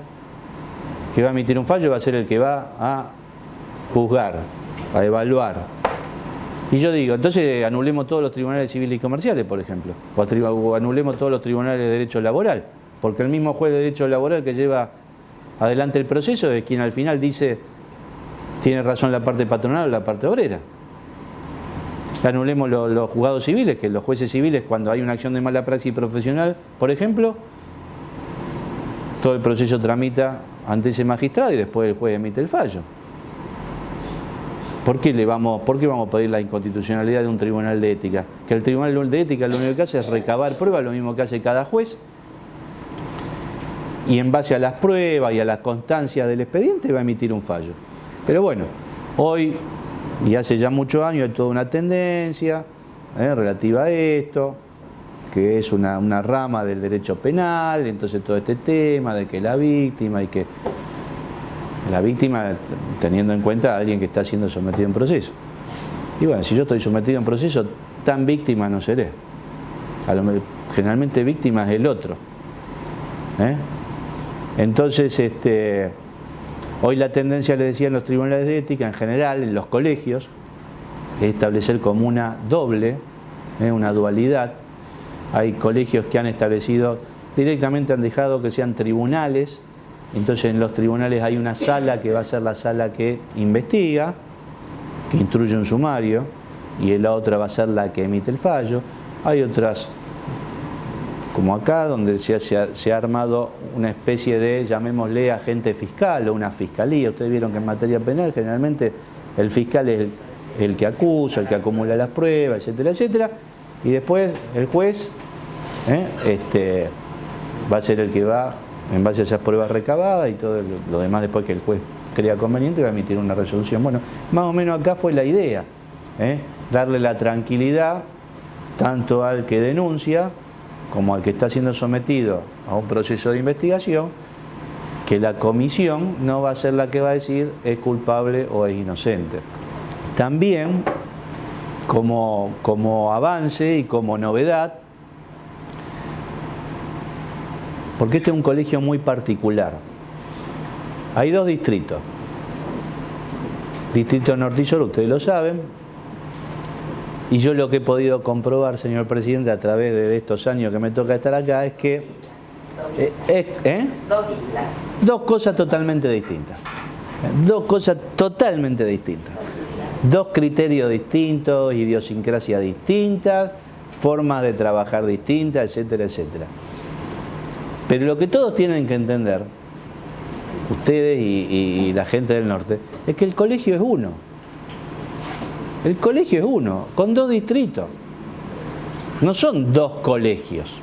que va a emitir un fallo va a ser el que va a juzgar, a evaluar. Y yo digo, entonces anulemos todos los tribunales civiles y comerciales, por ejemplo, o anulemos todos los tribunales de derecho laboral, porque el mismo juez de derecho laboral que lleva adelante el proceso es quien al final dice tiene razón la parte patronal o la parte obrera. Anulemos los juzgados civiles, que los jueces civiles, cuando hay una acción de mala praxis profesional, por ejemplo, todo el proceso tramita ante ese magistrado y después el juez emite el fallo. ¿Por qué vamos a pedir la inconstitucionalidad de un tribunal de ética? Que el tribunal de ética lo único que hace es recabar pruebas, lo mismo que hace cada juez, y en base a las pruebas y a las constancias del expediente va a emitir un fallo. Pero bueno, hoy y hace ya muchos años hay toda una tendencia relativa a esto, que es una rama del derecho penal, entonces todo este tema de que la víctima y que la víctima teniendo en cuenta a alguien que está siendo sometido en proceso. Y bueno, si yo estoy sometido en proceso, tan víctima no seré. Generalmente víctima es el otro. Entonces, hoy la tendencia, les decía, en los tribunales de ética, en general, en los colegios, es establecer como una doble, una dualidad. Hay colegios que han establecido, directamente han dejado que sean tribunales, entonces en los tribunales hay una sala que va a ser la sala que investiga, que instruye un sumario, y la otra va a ser la que emite el fallo. Hay otras, como acá, donde se ha armado una especie de, llamémosle, agente fiscal o una fiscalía. Ustedes vieron que en materia penal generalmente el fiscal es el que acusa, el que acumula las pruebas, etcétera, etcétera, y después el juez va a ser el que va, en base a esas pruebas recabadas y todo lo demás, después que el juez crea conveniente, va a emitir una resolución. Bueno, más o menos acá fue la idea, darle la tranquilidad tanto al que denuncia como al que está siendo sometido a un proceso de investigación, que la comisión no va a ser la que va a decir es culpable o es inocente. También, como avance y como novedad, porque este es un colegio muy particular, hay dos distritos, Distrito Norte y Sur, ustedes lo saben, y yo lo que he podido comprobar, señor presidente, a través de estos años que me toca estar acá, es que dos cosas totalmente distintas. Dos cosas totalmente distintas. Dos criterios distintos, idiosincrasias distintas, formas de trabajar distintas, etcétera, etcétera. Pero lo que todos tienen que entender, ustedes y la gente del norte, es que el colegio es uno. El colegio es uno, con dos distritos. No son dos colegios,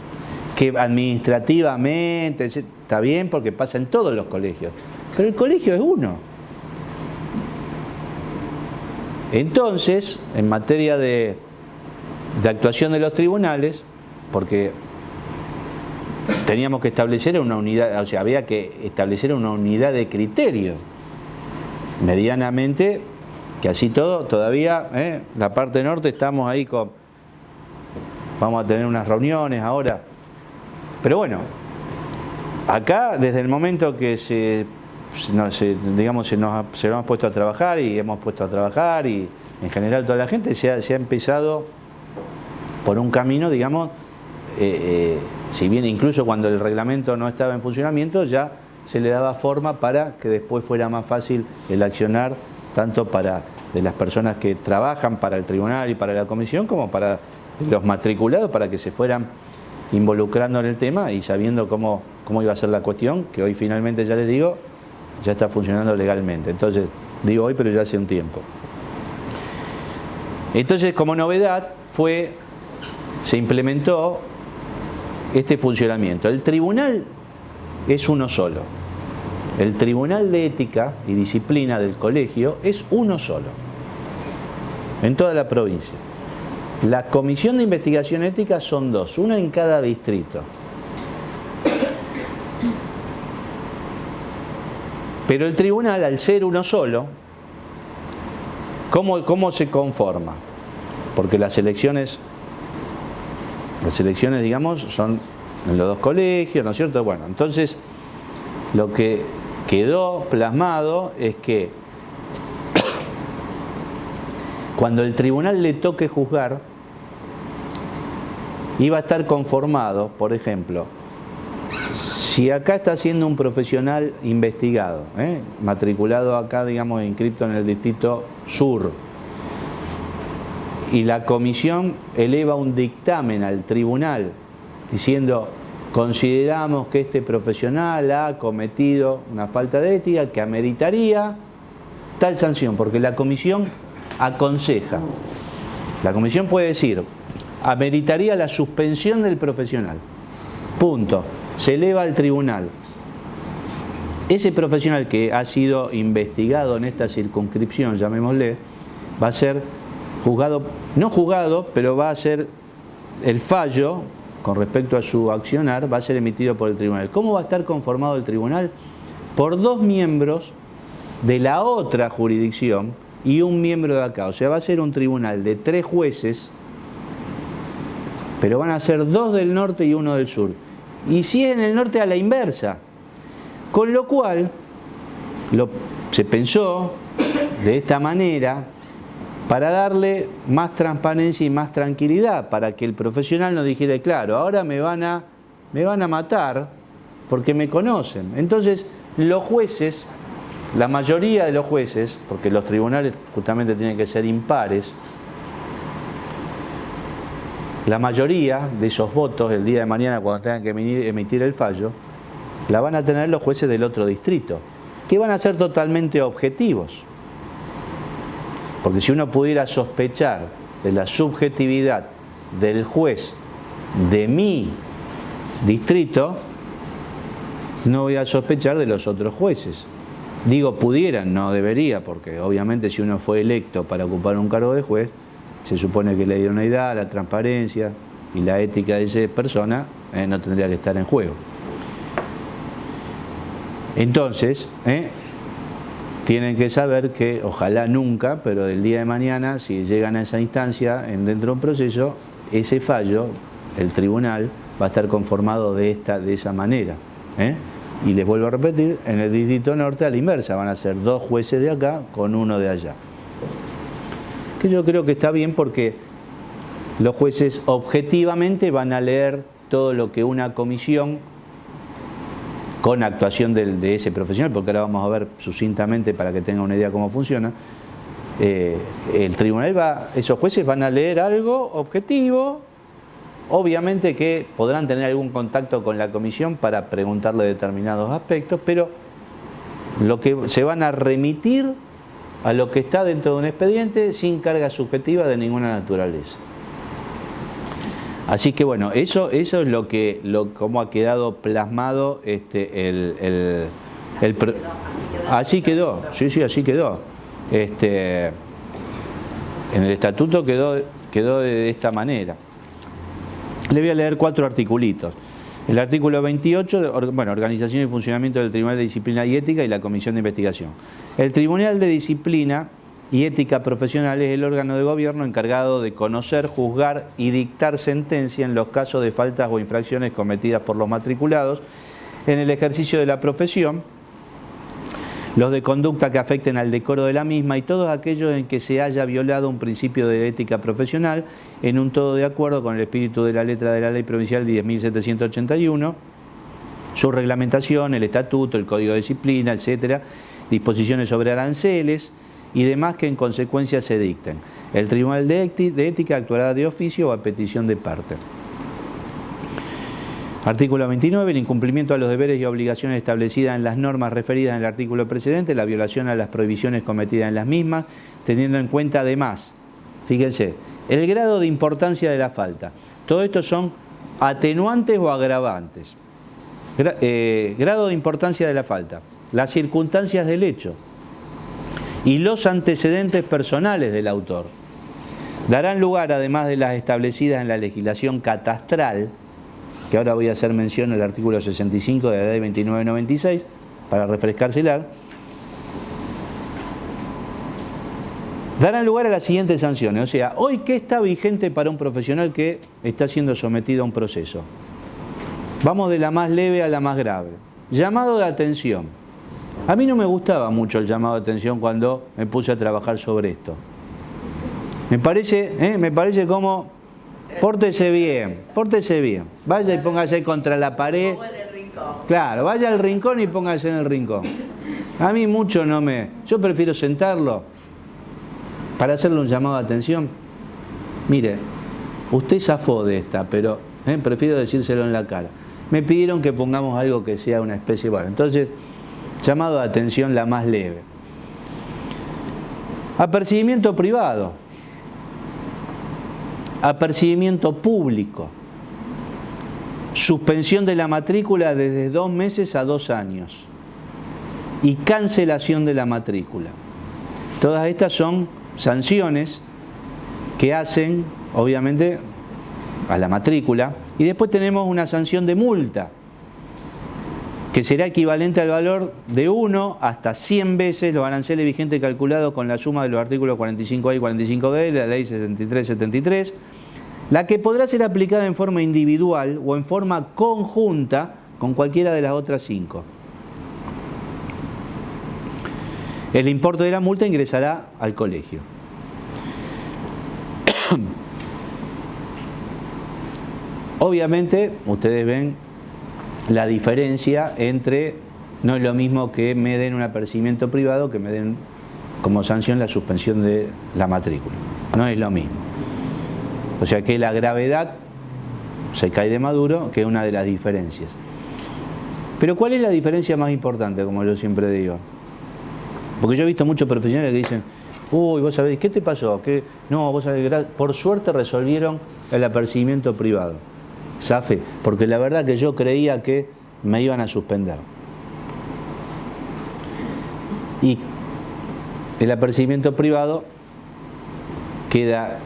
que administrativamente está bien porque pasa en todos los colegios, pero el colegio es uno. Entonces, en materia de actuación de los tribunales, porque teníamos que establecer una unidad, o sea, había que establecer una unidad de criterio, medianamente, que así todo, todavía, la parte norte estamos ahí vamos a tener unas reuniones ahora, pero bueno, acá desde el momento que se nos hemos puesto a trabajar y en general toda la gente se ha empezado por un camino, digamos, si bien incluso cuando el reglamento no estaba en funcionamiento, ya se le daba forma para que después fuera más fácil el accionar, tanto de las personas que trabajan para el tribunal y para la comisión, como para los matriculados, para que se fueran involucrando en el tema y sabiendo cómo iba a ser la cuestión, que hoy finalmente, ya les digo, ya está funcionando legalmente. Entonces, digo hoy, pero ya hace un tiempo. Entonces, como novedad, se implementó este funcionamiento. El tribunal es uno solo. El Tribunal de Ética y Disciplina del colegio es uno solo, en toda la provincia. La Comisión de Investigación Ética son dos, una en cada distrito. Pero el tribunal, al ser uno solo, ¿cómo se conforma? Porque las elecciones, digamos, son en los dos colegios, ¿no es cierto? Bueno, entonces, lo que quedó plasmado es que cuando el tribunal le toque juzgar, iba a estar conformado, por ejemplo, si acá está siendo un profesional investigado, matriculado acá, digamos, inscripto en el Distrito Sur, y la comisión eleva un dictamen al tribunal diciendo: consideramos que este profesional ha cometido una falta de ética que ameritaría tal sanción, porque la comisión aconseja. La comisión puede decir: ameritaría la suspensión del profesional. Punto. Se eleva al tribunal. Ese profesional que ha sido investigado en esta circunscripción, llamémosle, va a ser juzgado, no juzgado, pero va a ser el fallo, con respecto a su accionar va a ser emitido por el tribunal. ¿Cómo va a estar conformado el tribunal? Por 2 miembros de la otra jurisdicción y un miembro de acá. O sea, va a ser un tribunal de 3 jueces, pero van a ser 2 del norte y 1 del sur. Y si es en el norte, a la inversa. Con lo cual, se pensó de esta manera para darle más transparencia y más tranquilidad, para que el profesional no dijera, claro, ahora me van a matar porque me conocen. Entonces, los jueces, la mayoría de los jueces, porque los tribunales justamente tienen que ser impares, la mayoría de esos votos el día de mañana cuando tengan que emitir el fallo, la van a tener los jueces del otro distrito, que van a ser totalmente objetivos. Porque si uno pudiera sospechar de la subjetividad del juez de mi distrito, no voy a sospechar de los otros jueces. Digo pudieran, no debería, porque obviamente si uno fue electo para ocupar un cargo de juez, se supone que la idoneidad, la transparencia y la ética de esa persona no tendría que estar en juego. Entonces, tienen que saber que, ojalá nunca, pero del día de mañana, si llegan a esa instancia dentro de un proceso, ese fallo, el tribunal, va a estar conformado de esa manera. Y les vuelvo a repetir, en el distrito norte a la inversa, van a ser 2 jueces de acá con 1 de allá. Que yo creo que está bien porque los jueces objetivamente van a leer todo lo que una comisión, con actuación de ese profesional, porque ahora vamos a ver sucintamente para que tenga una idea cómo funciona, el tribunal esos jueces van a leer algo objetivo, obviamente que podrán tener algún contacto con la comisión para preguntarle determinados aspectos, pero lo que se van a remitir a lo que está dentro de un expediente sin carga subjetiva de ninguna naturaleza. Así que bueno, eso es cómo ha quedado plasmado así quedó, sí, así quedó. En el estatuto quedó de esta manera. Le voy a leer 4 articulitos. El artículo 28, organización y funcionamiento del Tribunal de Disciplina y Ética y la Comisión de Investigación. El Tribunal de Disciplina y Ética Profesional es el órgano de gobierno encargado de conocer, juzgar y dictar sentencia en los casos de faltas o infracciones cometidas por los matriculados en el ejercicio de la profesión, los de conducta que afecten al decoro de la misma y todos aquellos en que se haya violado un principio de ética profesional en un todo de acuerdo con el espíritu de la letra de la Ley Provincial 10.781, su reglamentación, el estatuto, el código de disciplina, etcétera, disposiciones sobre aranceles y demás que en consecuencia se dicten. El Tribunal de Ética actuará de oficio o a petición de parte. Artículo 29. El incumplimiento a los deberes y obligaciones establecidas en las normas referidas en el artículo precedente, la violación a las prohibiciones cometidas en las mismas, teniendo en cuenta además, fíjense, el grado de importancia de la falta. Todo esto son atenuantes o agravantes. Grado de importancia de la falta, las circunstancias del hecho y los antecedentes personales del autor. Darán lugar, además de las establecidas en la legislación catastral, que ahora voy a hacer mención al artículo 65 de la Ley 2996, para refrescársela, darán lugar a las siguientes sanciones. O sea, hoy, ¿qué está vigente para un profesional que está siendo sometido a un proceso? Vamos de la más leve a la más grave. Llamado de atención. A mí no me gustaba mucho el llamado de atención cuando me puse a trabajar sobre esto. Me parece como, pórtese bien, vaya y póngase contra la pared. Claro, vaya al rincón y póngase en el rincón. A mí mucho yo prefiero sentarlo para hacerle un llamado de atención. Mire, usted zafó de esta, pero prefiero decírselo en la cara. Me pidieron que pongamos algo que sea una especie, entonces, llamado de atención la más leve. Apercibimiento privado. Apercibimiento público. Suspensión de la matrícula desde 2 meses a 2 años. Y cancelación de la matrícula. Todas estas son sanciones que hacen, obviamente, a la matrícula. Y después tenemos una sanción de multa, que será equivalente al valor de 1 hasta 100 veces los aranceles vigentes calculados con la suma de los artículos 45A y 45B de la ley 6373, la que podrá ser aplicada en forma individual o en forma conjunta con cualquiera de las otras 5. El importe de la multa ingresará al colegio. Obviamente, ustedes ven la diferencia entre, no es lo mismo que me den un apercibimiento privado que me den como sanción la suspensión de la matrícula. No es lo mismo. O sea que la gravedad se cae de maduro, que es una de las diferencias. Pero ¿cuál es la diferencia más importante, como yo siempre digo? Porque yo he visto muchos profesionales que dicen, uy, vos sabés, ¿qué te pasó? ¿Qué? No, vos sabés, por suerte resolvieron el apercibimiento privado. Zafe, porque la verdad que yo creía que me iban a suspender. Y el apercibimiento privado queda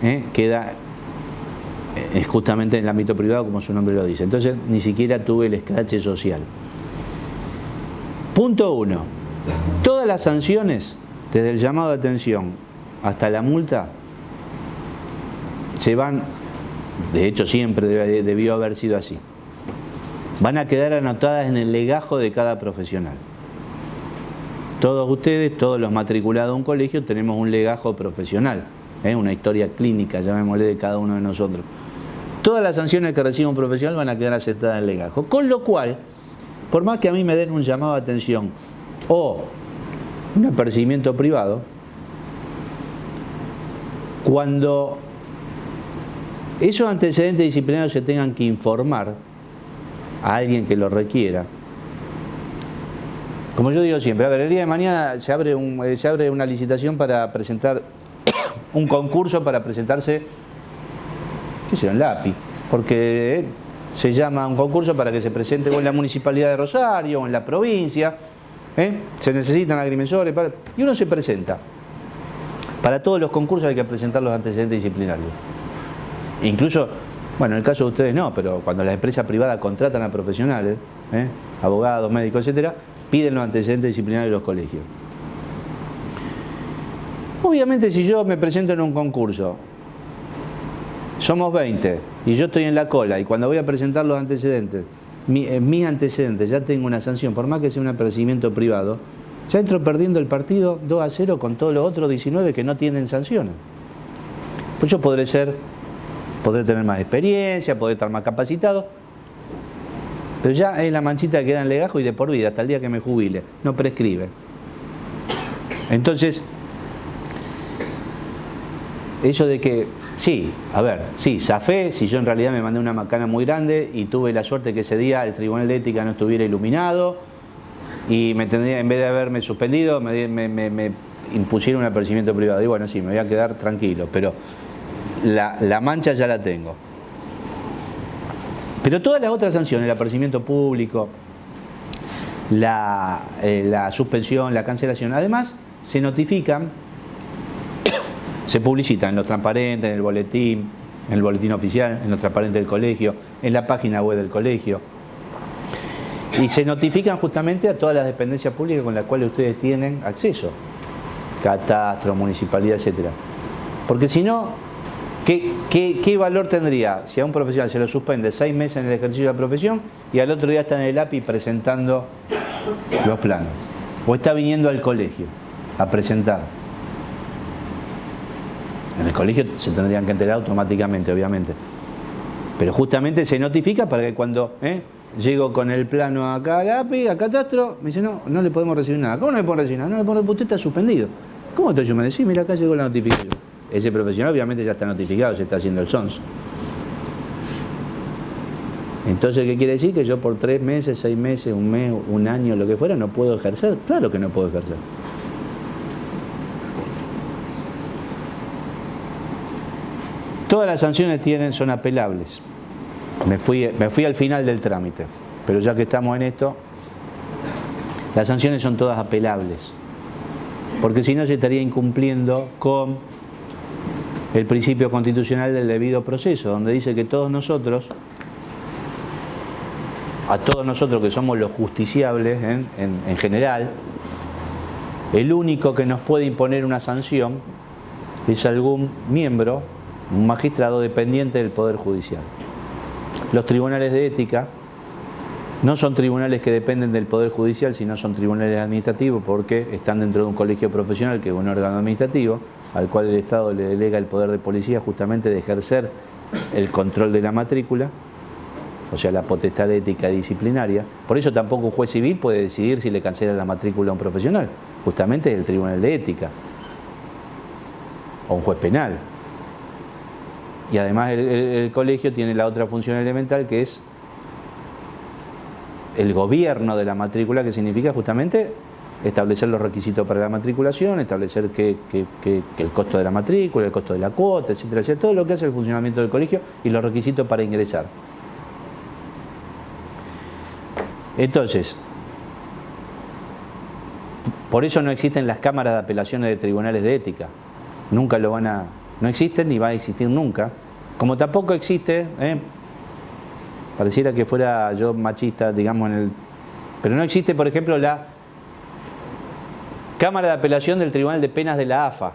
justamente en el ámbito privado, como su nombre lo dice. Entonces, ni siquiera tuve el escrache social. Punto 1. Todas las sanciones, desde el llamado de atención hasta la multa, se van, de hecho siempre debió haber sido así, van a quedar anotadas en el legajo de cada profesional. Todos ustedes, todos los matriculados de un colegio, tenemos un legajo profesional, una historia clínica, llamémosle, de cada uno de nosotros. Todas las sanciones que reciba un profesional van a quedar aceptadas en el legajo. Con lo cual, por más que a mí me den un llamado de atención o un apercibimiento privado, cuando esos antecedentes disciplinarios se tengan que informar a alguien que lo requiera, como yo digo siempre, a ver, el día de mañana se abre una licitación para presentar un concurso para presentarse, qué sé yo, en la API, porque se llama un concurso para que se presente o en la Municipalidad de Rosario o en la provincia, se necesitan agrimensores, y uno se presenta. Para todos los concursos hay que presentar los antecedentes disciplinarios. Incluso, bueno, en el caso de ustedes no, pero cuando las empresas privadas contratan a profesionales, abogados, médicos, etcétera, piden los antecedentes disciplinarios de los colegios. Obviamente, si yo me presento en un concurso, somos 20 y yo estoy en la cola, y cuando voy a presentar los antecedentes, mis antecedentes, ya tengo una sanción, por más que sea un apercibimiento privado, ya entro perdiendo el partido 2-0 con todos los otros 19 que no tienen sanciones. Pues yo podré tener más experiencia, podré estar más capacitado, pero ya es la manchita que queda en legajo y de por vida, hasta el día que me jubile, no prescribe. Entonces, eso de que, sí, a ver, sí, zafé, si yo en realidad me mandé una macana muy grande y tuve la suerte que ese día el Tribunal de Ética no estuviera iluminado y me tendría, en vez de haberme suspendido, me impusiera un apercibimiento privado. Y bueno, sí, me voy a quedar tranquilo, pero la mancha ya la tengo. Pero todas las otras sanciones, el apercibimiento público, la suspensión, la cancelación, además se notifican, se publicitan en los transparentes, en el boletín oficial, en los transparentes del colegio, en la página web del colegio. Y se notifican justamente a todas las dependencias públicas con las cuales ustedes tienen acceso. Catastro, municipalidad, etcétera. Porque si no, ¿qué valor tendría si a un profesional se lo suspende 6 meses en el ejercicio de la profesión y al otro día está en el API presentando los planos? O está viniendo al colegio a presentar. En el colegio se tendrían que enterar automáticamente, obviamente. Pero justamente se notifica para que cuando llego con el plano acá a la API, a Catastro, me dice, no le podemos recibir nada. ¿Cómo no le podemos recibir nada? No le podemos, usted está suspendido. ¿Cómo estoy yo? Me decís, mira, acá llegó la notificación. Ese profesional obviamente ya está notificado, se está haciendo el SONS. Entonces, ¿qué quiere decir? Que yo por 3 meses, 6 meses, un mes, un año, lo que fuera, no puedo ejercer. Claro que no puedo ejercer. Todas las sanciones son apelables. Me fui al final del trámite, pero ya que estamos en esto, las sanciones son todas apelables, porque si no se estaría incumpliendo con el principio constitucional del debido proceso, donde dice que todos nosotros, a todos nosotros que somos los justiciables en general, el único que nos puede imponer una sanción es algún miembro, un magistrado dependiente del Poder Judicial. Los tribunales de ética no son tribunales que dependen del Poder Judicial, sino son tribunales administrativos porque están dentro de un colegio profesional que es un órgano administrativo al cual el Estado le delega el poder de policía justamente de ejercer el control de la matrícula, o sea, la potestad ética y disciplinaria. Por eso tampoco un juez civil puede decidir si le cancela la matrícula a un profesional, justamente es el tribunal de ética, o un juez penal. Y además el colegio tiene la otra función elemental que es el gobierno de la matrícula, que significa justamente establecer los requisitos para la matriculación, establecer que el costo de la matrícula, el costo de la cuota, etcétera, etcétera, todo lo que hace el funcionamiento del colegio y los requisitos para ingresar. Entonces, por eso no existen las cámaras de apelaciones de tribunales de ética. Nunca lo van a... No existen ni va a existir nunca. Como tampoco existe, pareciera que fuera yo machista, digamos, pero no existe, por ejemplo, la Cámara de Apelación del Tribunal de Penas de la AFA,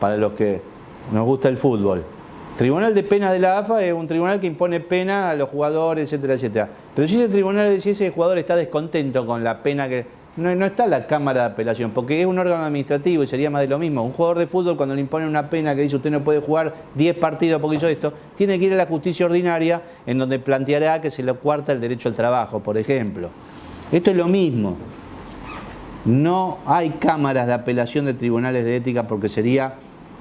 para los que nos gusta el fútbol. Tribunal de Penas de la AFA es un tribunal que impone pena a los jugadores, etcétera, etcétera. Pero si ese jugador está descontento con la pena que... No está la Cámara de Apelación, porque es un órgano administrativo y sería más de lo mismo. Un jugador de fútbol, cuando le imponen una pena que dice usted no puede jugar 10 partidos porque hizo esto, tiene que ir a la justicia ordinaria, en donde planteará que se le coarta el derecho al trabajo, por ejemplo. Esto es lo mismo. No hay cámaras de apelación de tribunales de ética porque sería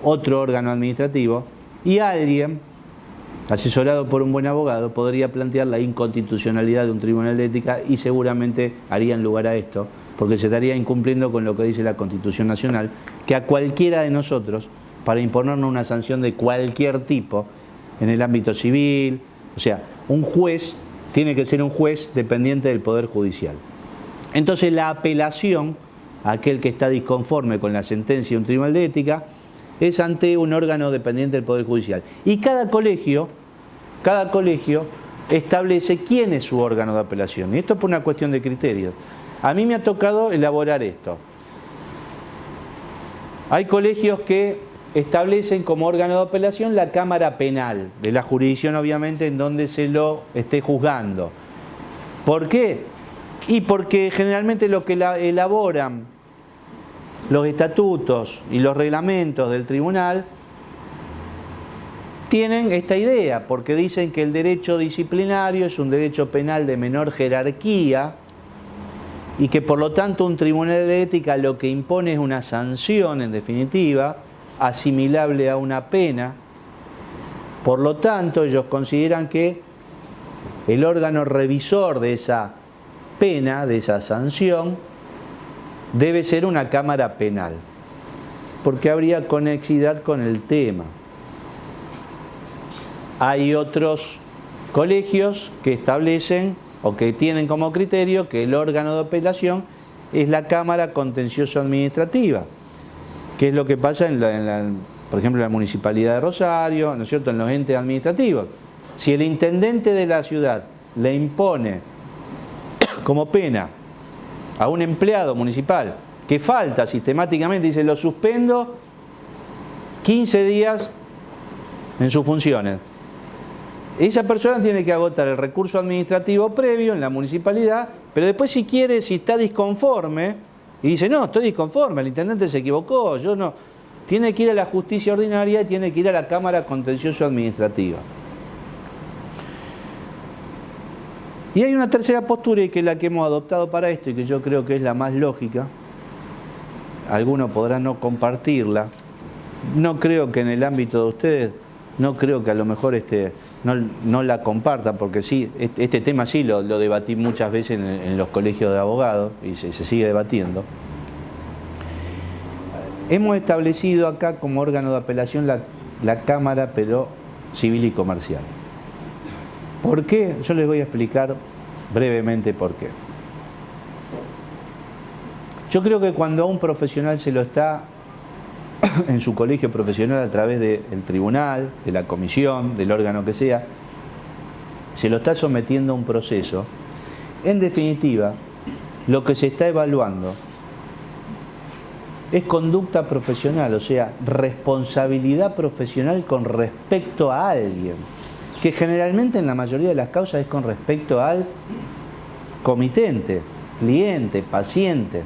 otro órgano administrativo y alguien, asesorado por un buen abogado, podría plantear la inconstitucionalidad de un tribunal de ética y seguramente harían lugar a esto, porque se estaría incumpliendo con lo que dice la Constitución Nacional, que a cualquiera de nosotros, para imponernos una sanción de cualquier tipo, en el ámbito civil, o sea, un juez tiene que ser un juez dependiente del Poder Judicial. Entonces la apelación a aquel que está disconforme con la sentencia de un tribunal de ética es ante un órgano dependiente del Poder Judicial. Y cada colegio establece quién es su órgano de apelación. Y esto es por una cuestión de criterios. A mí me ha tocado elaborar esto. Hay colegios que establecen como órgano de apelación la Cámara Penal, de la jurisdicción obviamente en donde se lo esté juzgando. ¿Por qué? Y porque generalmente lo que elaboran los estatutos y los reglamentos del tribunal tienen esta idea, porque dicen que el derecho disciplinario es un derecho penal de menor jerarquía y que por lo tanto un tribunal de ética lo que impone es una sanción, en definitiva, asimilable a una pena. Por lo tanto, ellos consideran que el órgano revisor de esa pena, de esa sanción, debe ser una cámara penal, porque habría conexidad con el tema. Hay otros colegios que establecen o que tienen como criterio que el órgano de apelación es la Cámara Contencioso Administrativa, que es lo que pasa por ejemplo, en la Municipalidad de Rosario, ¿no es cierto?, en los entes administrativos. Si el intendente de la ciudad le impone como pena a un empleado municipal que falta sistemáticamente, dice lo suspendo 15 días en sus funciones, esa persona tiene que agotar el recurso administrativo previo en la municipalidad, pero después si quiere, si está disconforme y dice no, estoy disconforme, el intendente se equivocó, yo no, tiene que ir a la justicia ordinaria y tiene que ir a la Cámara Contencioso Administrativa. Y hay una tercera postura, y que es la que hemos adoptado para esto y que yo creo que es la más lógica. Algunos podrán no compartirla. No creo que en el ámbito de ustedes, no creo que a lo mejor no la compartan, porque sí, este tema sí lo debatí muchas veces en los colegios de abogados y se sigue debatiendo. Hemos establecido acá como órgano de apelación la Cámara, pero civil y comercial. ¿Por qué? Yo les voy a explicar brevemente por qué. Yo creo que cuando a un profesional se lo está en su colegio profesional a través del tribunal, de la comisión, del órgano que sea, se lo está sometiendo a un proceso. En definitiva, lo que se está evaluando es conducta profesional, o sea, responsabilidad profesional con respecto a alguien, que generalmente en la mayoría de las causas es con respecto al comitente, cliente, paciente.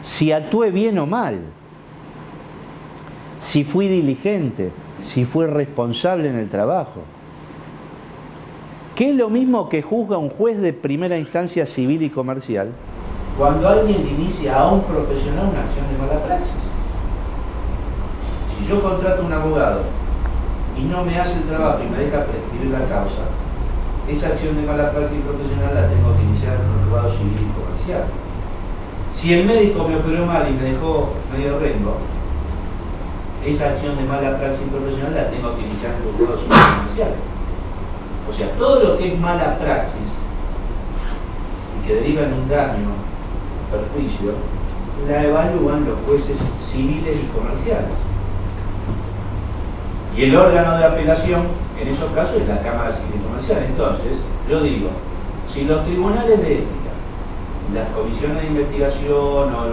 Si actué bien o mal, si fui diligente, si fui responsable en el trabajo. Que es lo mismo que juzga un juez de primera instancia civil y comercial cuando alguien inicia a un profesional una acción de mala praxis. Si yo contrato a un abogado y no me hace el trabajo y me deja prescribir la causa, esa acción de mala praxis profesional la tengo que iniciar en un juzgado civil y comercial. Si el médico me operó mal y me dejó medio rengo, esa acción de mala praxis profesional la tengo que iniciar en un juzgado civil y comercial. O sea, todo lo que es mala praxis y que deriva en un daño, perjuicio, la evalúan los jueces civiles y comerciales. Y el órgano de apelación, en esos casos, es la Cámara Civil y Comercial. Entonces, yo digo, si los tribunales de ética, las comisiones de investigación o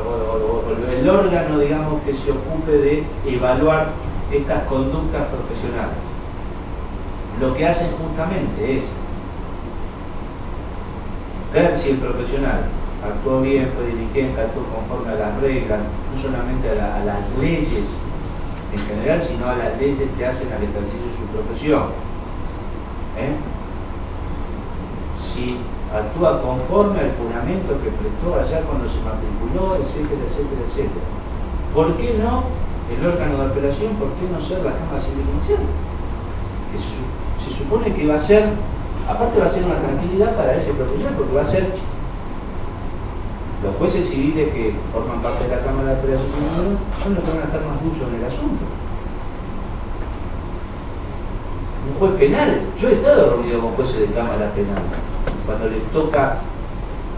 el órgano, digamos, que se ocupe de evaluar estas conductas profesionales, lo que hacen justamente es ver si el profesional actuó bien, fue diligente, actuó conforme a las reglas, no solamente a las leyes en general, sino a las leyes que hacen al ejercicio de su profesión. Si actúa conforme al juramento que prestó allá cuando se matriculó, etcétera, etcétera, etcétera. ¿Por qué no el órgano de apelación? ¿Por qué no ser la Cámara Civil y Comercial? Que se supone que va a ser, aparte va a ser una tranquilidad para ese profesional, porque va a ser los jueces civiles que forman parte de la Cámara de Apelación son los que van a estar más duchos en el asunto. Un juez penal, yo he estado reunido con jueces de Cámara Penal, cuando les toca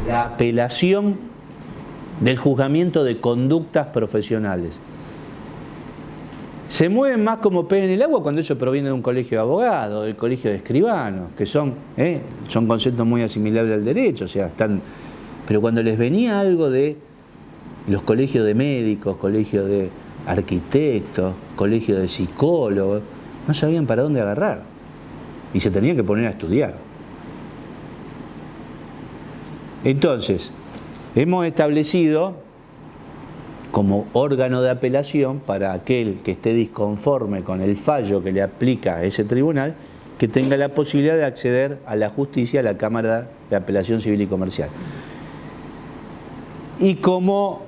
la apelación del juzgamiento de conductas profesionales. Se mueven más como pez en el agua cuando eso proviene de un colegio de abogados, del colegio de escribanos, que son conceptos muy asimilables al derecho, o sea, están. Pero cuando les venía algo de los colegios de médicos, colegios de arquitectos, colegios de psicólogos, no sabían para dónde agarrar y se tenían que poner a estudiar. Entonces, hemos establecido como órgano de apelación para aquel que esté disconforme con el fallo que le aplica a ese tribunal, que tenga la posibilidad de acceder a la justicia, a la Cámara de Apelación Civil y Comercial. Y como,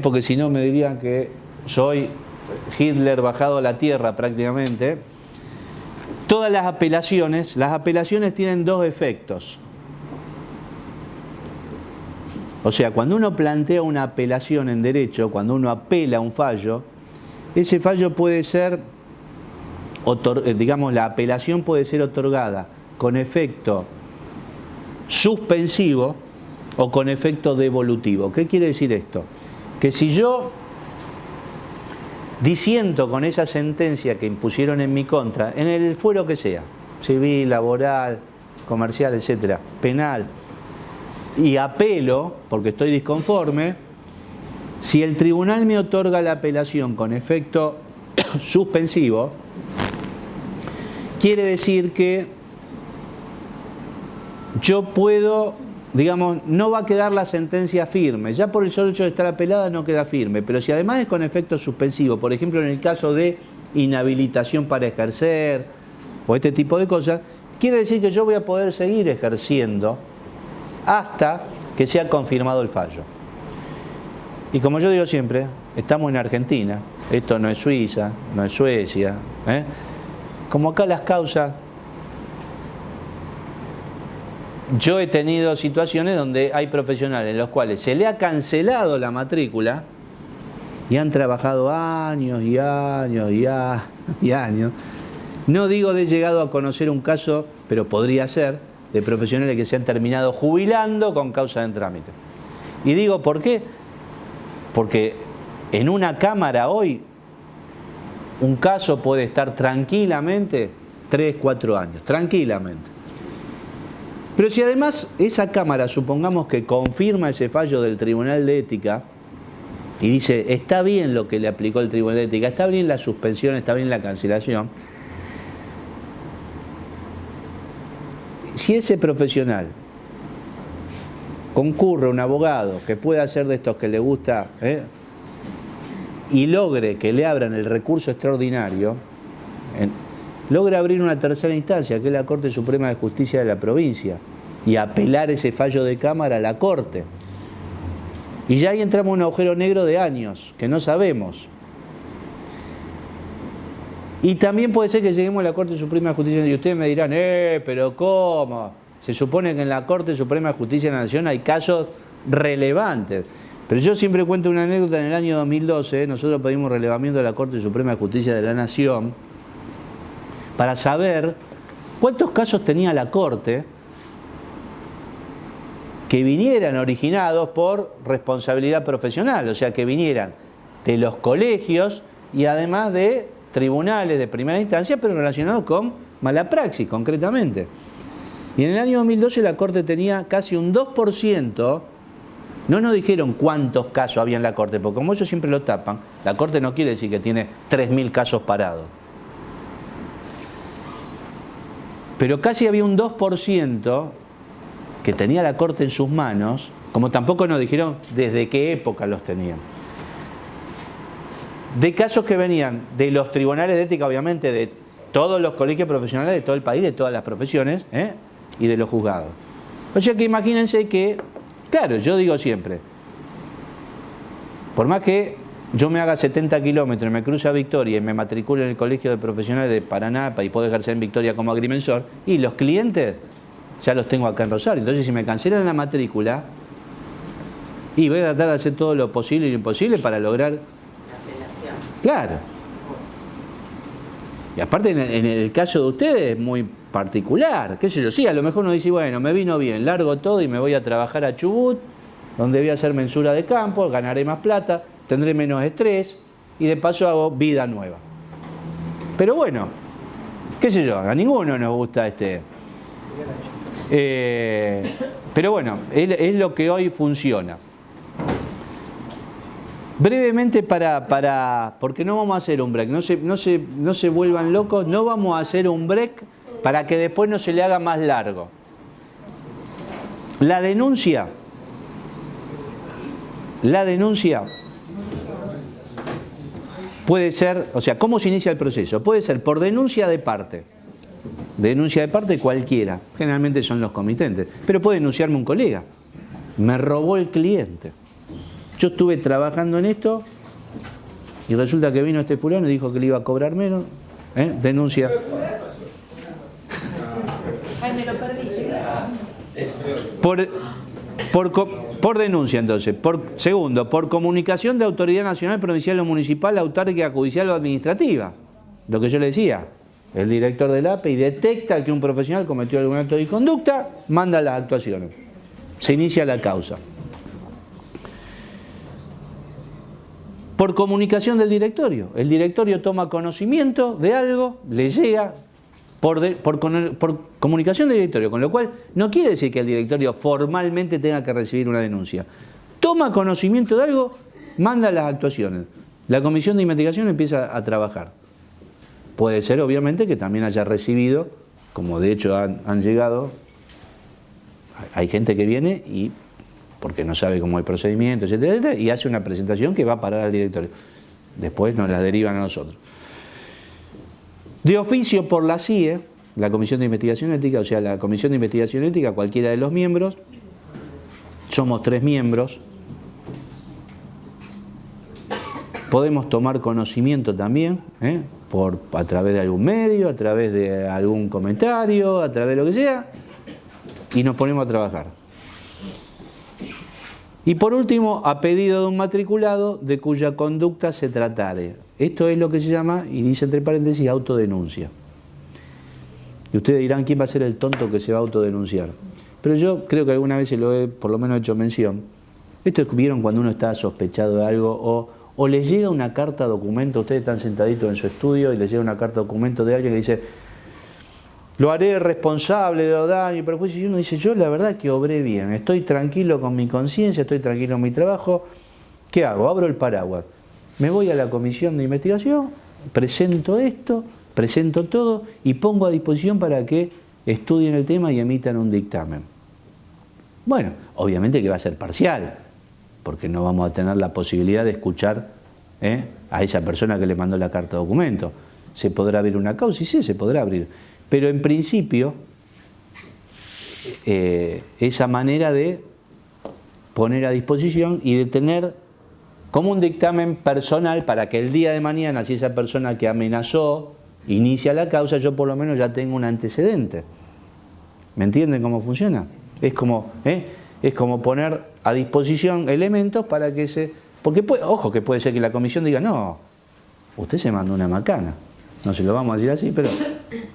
porque si no me dirían que soy Hitler bajado a la tierra prácticamente, todas las apelaciones tienen dos efectos. O sea, cuando uno plantea una apelación en derecho, cuando uno apela a un fallo, ese fallo puede ser, digamos, la apelación puede ser otorgada con efecto suspensivo o con efecto devolutivo. ¿Qué quiere decir esto? Que si yo disiento con esa sentencia que impusieron en mi contra, en el fuero que sea, civil, laboral, comercial, etcétera, penal, y apelo, porque estoy disconforme, si el tribunal me otorga la apelación con efecto suspensivo, quiere decir que yo puedo, digamos, no va a quedar la sentencia firme, ya por el solo hecho de estar apelada no queda firme, pero si además es con efecto suspensivo, por ejemplo en el caso de inhabilitación para ejercer o este tipo de cosas, quiere decir que yo voy a poder seguir ejerciendo hasta que sea confirmado el fallo. Y como yo digo siempre, estamos en Argentina, esto no es Suiza, no es Suecia, como acá las causas, yo he tenido situaciones donde hay profesionales en los cuales se le ha cancelado la matrícula y han trabajado años y años y años. No digo de llegado a conocer un caso, pero podría ser, de profesionales que se han terminado jubilando con causa en trámite. Y digo, ¿por qué? Porque En una cámara hoy, un caso puede estar tranquilamente 3, 4 años, tranquilamente. Pero si además esa cámara, supongamos que confirma ese fallo del Tribunal de Ética y dice, está bien lo que le aplicó el Tribunal de Ética, está bien la suspensión, está bien la cancelación, si ese profesional concurre a un abogado que pueda hacer de estos que le gusta, y logre que le abran el recurso extraordinario, logra abrir una tercera instancia, que es la Corte Suprema de Justicia de la provincia, y apelar ese fallo de Cámara a la Corte. Y ya ahí entramos en un agujero negro de años, que no sabemos. Y también puede ser que lleguemos a la Corte Suprema de Justicia, y ustedes me dirán, pero ¿cómo? Se supone que en la Corte Suprema de Justicia de la Nación hay casos relevantes. Pero yo siempre cuento una anécdota. En el año 2012, nosotros pedimos relevamiento de la Corte Suprema de Justicia de la Nación para saber cuántos casos tenía la Corte que vinieran originados por responsabilidad profesional, o sea, que vinieran de los colegios y además de tribunales de primera instancia, pero relacionados con mala praxis, concretamente. Y en el año 2012 la Corte tenía casi un 2%, no nos dijeron cuántos casos había en la Corte, porque como ellos siempre lo tapan, la Corte no quiere decir que tiene 3.000 casos parados. Pero casi había un 2% que tenía la Corte en sus manos, como tampoco nos dijeron desde qué época los tenían. De casos que venían de los tribunales de ética, obviamente, de todos los colegios profesionales de todo el país, de todas las profesiones, y de los juzgados. O sea que imagínense que, claro, yo digo siempre, por más que yo me haga 70 kilómetros, me cruce a Victoria y me matricule en el Colegio de Profesionales de Paraná y puedo ejercer en Victoria como agrimensor, y los clientes ya los tengo acá en Rosario. Entonces, si me cancelan la matrícula, y voy a tratar de hacer todo lo posible y lo imposible para lograr... Claro. Y aparte, en el caso de ustedes es muy particular. Qué sé yo, sí, a lo mejor uno dice, bueno, me vino bien, largo todo y me voy a trabajar a Chubut, donde voy a hacer mensura de campo, ganaré más plata, tendré menos estrés y de paso hago vida nueva. Pero bueno, qué sé yo, a ninguno nos gusta pero bueno, es lo que hoy funciona. Brevemente porque no vamos a hacer un break, no se vuelvan locos, no vamos a hacer un break para que después no se le haga más largo. La denuncia puede ser, o sea, ¿cómo se inicia el proceso? Puede ser por denuncia de parte. Denuncia de parte cualquiera, generalmente son los comitentes, pero puede denunciarme un colega. Me robó el cliente. Yo estuve trabajando en esto y resulta que vino este fulano y dijo que le iba a cobrar menos. Denuncia. Ay, me lo perdí. Por denuncia, entonces. Segundo, por comunicación de autoridad nacional, provincial o municipal, autárquica, judicial o administrativa. Lo que yo le decía. El director del APE y detecta que un profesional cometió algún acto de inconducta, manda las actuaciones. Se inicia la causa. Por comunicación del directorio. El directorio toma conocimiento de algo, le llega por comunicación del directorio, con lo cual no quiere decir que el directorio formalmente tenga que recibir una denuncia. Toma conocimiento de algo, manda las actuaciones. La comisión de investigación empieza a trabajar. Puede ser, obviamente, que también haya recibido, como de hecho han llegado, hay gente que viene y porque no sabe cómo es el procedimiento, etcétera, etcétera, y hace una presentación que va a parar al directorio. Después nos la derivan a nosotros. De oficio por la CIE, la Comisión de Investigación Ética, o sea, la Comisión de Investigación Ética, cualquiera de los miembros, somos 3 miembros, podemos tomar conocimiento también, a través de algún medio, a través de algún comentario, a través de lo que sea, y nos ponemos a trabajar. Y por último, a pedido de un matriculado de cuya conducta se tratare. Esto es lo que se llama, y dice entre paréntesis, autodenuncia. Y ustedes dirán, ¿quién va a ser el tonto que se va a autodenunciar? Pero yo creo que alguna vez se lo he por lo menos hecho mención. Esto vieron cuando uno está sospechado de algo o les llega una carta documento, ustedes están sentaditos en su estudio y les llega una carta documento de alguien que dice, lo haré responsable de los daños y perjuicios, y uno dice, yo la verdad que obré bien, estoy tranquilo con mi conciencia, estoy tranquilo en mi trabajo, ¿qué hago? Abro el paraguas, me voy a la comisión de investigación, presento esto, presento todo y pongo a disposición para que estudien el tema y emitan un dictamen. Bueno, obviamente que va a ser parcial, porque no vamos a tener la posibilidad de escuchar a esa persona que le mandó la carta de documento. ¿Se podrá abrir una causa? Sí, se podrá abrir. Pero en principio, esa manera de poner a disposición y de tener como un dictamen personal para que el día de mañana, si esa persona que amenazó inicia la causa, yo por lo menos ya tengo un antecedente. ¿Me entienden cómo funciona? Es como poner a disposición elementos para que se... Porque, ojo, que puede ser que la comisión diga, no, usted se mandó una macana. No se lo vamos a decir así, pero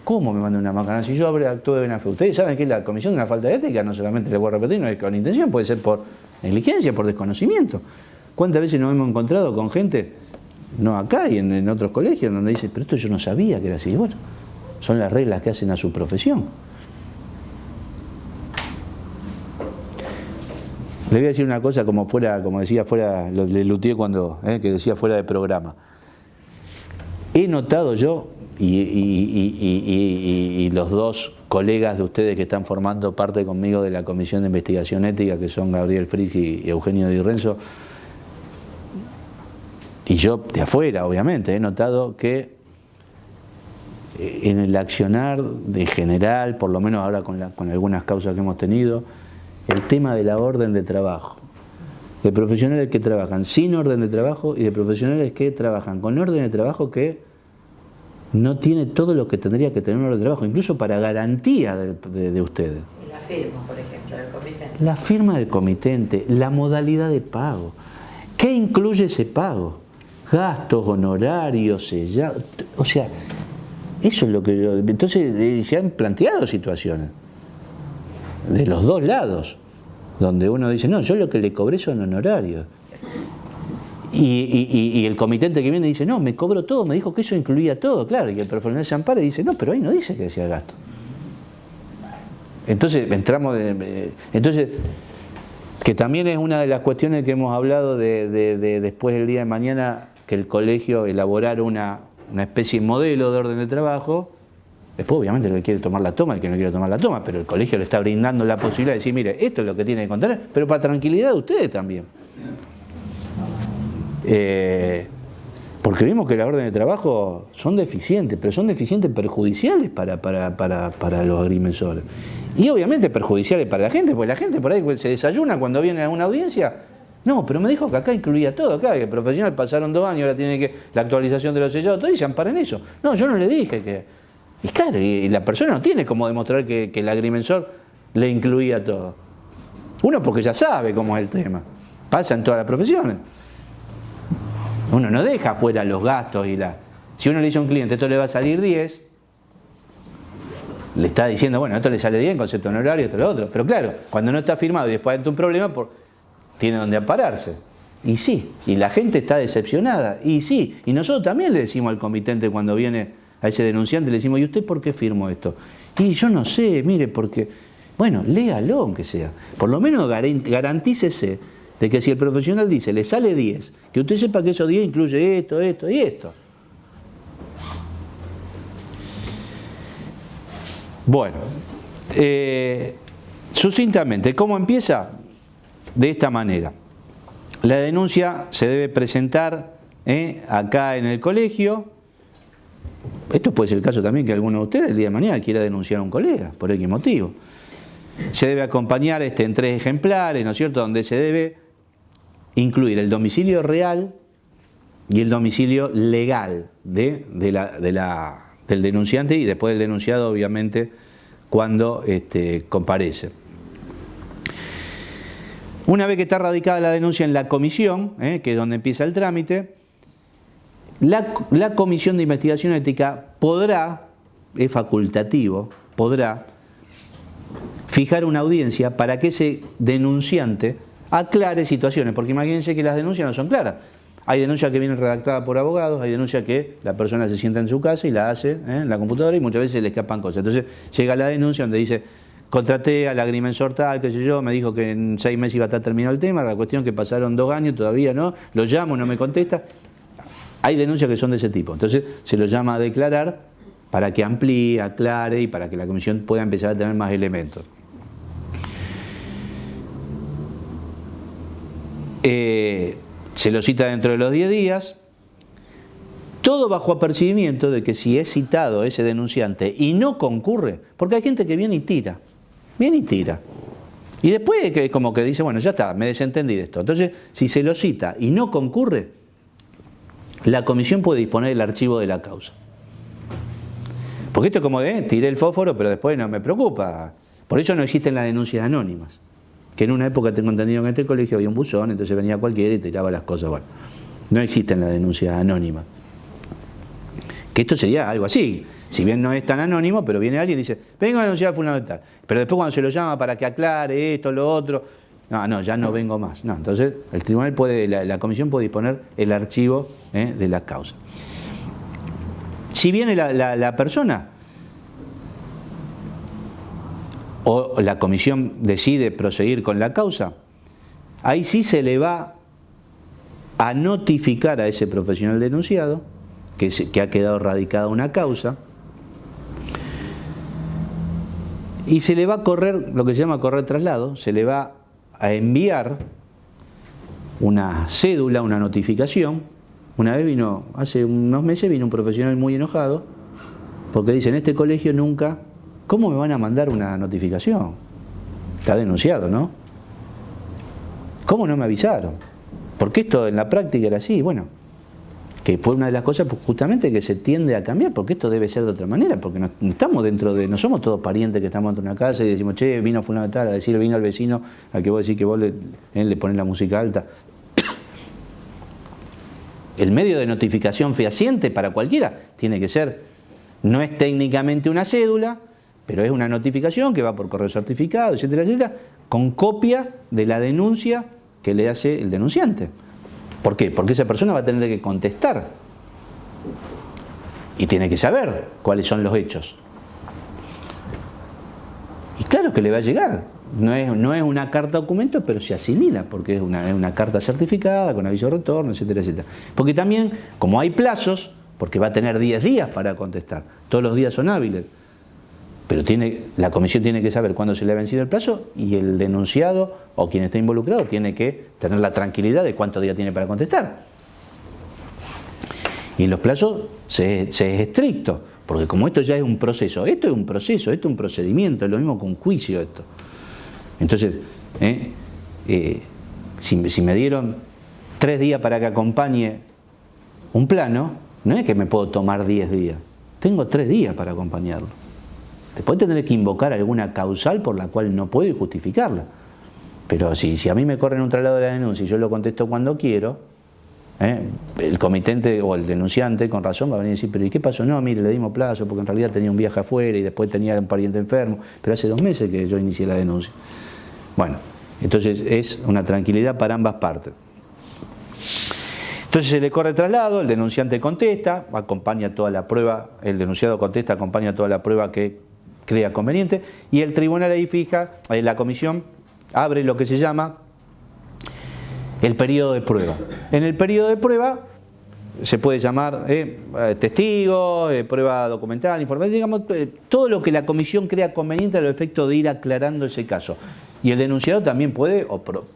¿cómo me mandó una macana? Si yo actué de buena fe. Ustedes saben que la comisión de una falta de ética, no solamente le voy a repetir, no es con intención, puede ser por negligencia, por desconocimiento. ¿Cuántas veces nos hemos encontrado con gente, no acá y en otros colegios, donde dice, pero esto yo no sabía que era así? Bueno, son las reglas que hacen a su profesión. Le voy a decir una cosa como decía fuera, lo de Luthier cuando, que decía fuera de programa. He notado yo, y los dos colegas de ustedes que están formando parte conmigo de la Comisión de Investigación Ética, que son Gabriel Frigi y Eugenio Di Renzo, y yo de afuera, obviamente, he notado que en el accionar de general, por lo menos ahora con algunas causas que hemos tenido, el tema de la orden de trabajo, de profesionales que trabajan sin orden de trabajo y de profesionales que trabajan con orden de trabajo que no tiene todo lo que tendría que tener un orden de trabajo, incluso para garantía de ustedes. La firma, por ejemplo, del comitente. La firma del comitente, la modalidad de pago. ¿Qué incluye ese pago? Gastos, honorarios, sellados. O sea, eso es lo que yo... Entonces se han planteado situaciones de los dos lados, donde uno dice, no, yo lo que le cobré son honorarios. Y el comitente que viene dice, no, me cobró todo, me dijo que eso incluía todo, claro, y el profesional se ampara y dice, no, pero ahí no dice que decía gasto. Entonces, entonces, que también es una de las cuestiones que hemos hablado de después del día de mañana, que el colegio elaborar una especie de modelo de orden de trabajo. Después, obviamente, el que quiere tomar la toma, el que no quiere tomar la toma, pero el colegio le está brindando la posibilidad de decir, mire, esto es lo que tiene que contener, pero para tranquilidad de ustedes también. Porque vimos que las órdenes de trabajo son deficientes, pero son deficientes perjudiciales para los agrimensores. Y obviamente perjudiciales para la gente, porque la gente por ahí se desayuna cuando viene a una audiencia. No, pero me dijo que acá incluía todo, acá que el profesional pasaron 2 años, ahora tiene que la actualización de los sellados, todo, y se ampara en eso. No, yo no le dije que... Y claro, y la persona no tiene cómo demostrar que el agrimensor le incluía todo. Uno porque ya sabe cómo es el tema. Pasa en todas las profesiones. Uno no deja fuera los gastos y la... Si uno le dice a un cliente, esto le va a salir 10, le está diciendo, bueno, esto le sale 10 en concepto honorario, esto lo otro. Pero claro, cuando no está firmado y después hay un problema, tiene donde ampararse. Y sí, y la gente está decepcionada. Y sí, y nosotros también le decimos al comitente cuando viene a ese denunciante, le decimos, ¿y usted por qué firmó esto? Y yo no sé, mire, porque... Bueno, léalo aunque sea. Por lo menos garantícese de que si el profesional dice, le sale 10, que usted sepa que esos 10 incluye esto, esto y esto. Bueno, sucintamente, ¿cómo empieza? De esta manera. La denuncia se debe presentar acá en el colegio. Esto puede ser el caso también que alguno de ustedes el día de mañana quiera denunciar a un colega, por X motivo. Se debe acompañar en 3 ejemplares, ¿no es cierto?, donde se debe incluir el domicilio real y el domicilio legal del denunciante y después del denunciado, obviamente, cuando comparece. Una vez que está radicada la denuncia en la comisión, que es donde empieza el trámite, la Comisión de Investigación Ética podrá, es facultativo, podrá fijar una audiencia para que ese denunciante aclare situaciones, porque imagínense que las denuncias no son claras. Hay denuncias que vienen redactadas por abogados, hay denuncias que la persona se sienta en su casa y la hace en la computadora y muchas veces le escapan cosas. Entonces llega la denuncia donde dice, contraté al agrimensor tal, qué sé yo, me dijo que en 6 meses iba a estar terminado el tema, la cuestión que pasaron 2 años, todavía no, lo llamo, no me contesta. Hay denuncias que son de ese tipo, entonces se lo llama a declarar para que amplíe, aclare y para que la comisión pueda empezar a tener más elementos. Se lo cita dentro de los 10 días, todo bajo apercibimiento de que si es citado ese denunciante y no concurre, porque hay gente que viene y tira, y después que como que dice, bueno, ya está, me desentendí de esto. Entonces, si se lo cita y no concurre, la comisión puede disponer el archivo de la causa. Porque esto es como de, tiré el fósforo, pero después no me preocupa. Por eso no existen las denuncias anónimas. Que en una época tengo entendido que en este colegio había un buzón, entonces venía cualquiera y tiraba las cosas. Bueno, no existen las denuncias anónimas. Que esto sería algo así. Si bien no es tan anónimo, pero viene alguien y dice, vengo a denunciar a fulano de tal. Pero después cuando se lo llama para que aclare esto, lo otro, no, ya no vengo más. No, entonces el tribunal puede, la comisión puede disponer el archivo de la causa. Si viene la persona o la comisión decide proseguir con la causa, ahí sí se le va a notificar a ese profesional denunciado que ha quedado radicada una causa y se le va a correr lo que se llama correr traslado, se le va a enviar una cédula, una notificación. Una vez vino, hace unos meses vino un profesional muy enojado porque dice, en este colegio nunca, ¿cómo me van a mandar una notificación? Está denunciado, ¿no? ¿Cómo no me avisaron? Porque esto en la práctica era así, bueno, que fue una de las cosas pues, justamente que se tiende a cambiar, porque esto debe ser de otra manera, porque no estamos dentro de, no somos todos parientes que estamos dentro de una casa y decimos, che, vino fulano de tal, a decir, vino el vecino, al que vos decís que vos le ponés la música alta. El medio de notificación fehaciente para cualquiera tiene que ser, no es técnicamente una cédula, pero es una notificación que va por correo certificado, etcétera, etcétera, con copia de la denuncia que le hace el denunciante. ¿Por qué? Porque esa persona va a tener que contestar y tiene que saber cuáles son los hechos. Y claro que le va a llegar. No es una carta documento, pero se asimila, porque es una carta certificada, con aviso de retorno, etcétera, etcétera. Porque también, como hay plazos, porque va a tener 10 días para contestar, todos los días son hábiles, pero la comisión tiene que saber cuándo se le ha vencido el plazo y el denunciado o quien está involucrado tiene que tener la tranquilidad de cuántos días tiene para contestar. Y los plazos se es estricto, porque como esto ya es un proceso, esto es un procedimiento, es lo mismo que un juicio esto. Entonces, si me dieron 3 días para que acompañe un plano, no es que me puedo tomar 10 días, tengo 3 días para acompañarlo. Después tendré que invocar alguna causal por la cual no puedo justificarla. Pero si a mí me corren un traslado de la denuncia y yo lo contesto cuando quiero, el comitente o el denunciante con razón va a venir y decir, pero ¿y qué pasó? No, mire, le dimos plazo porque en realidad tenía un viaje afuera y después tenía un pariente enfermo, pero hace 2 meses que yo inicié la denuncia. Bueno, entonces es una tranquilidad para ambas partes. Entonces se le corre traslado, el denunciante contesta, acompaña toda la prueba, el denunciado contesta, acompaña toda la prueba que crea conveniente y el tribunal ahí fija, la comisión abre lo que se llama el periodo de prueba. En el periodo de prueba se puede llamar testigo, prueba documental, informática, digamos, todo lo que la comisión crea conveniente a los efectos de ir aclarando ese caso. Y el denunciado también puede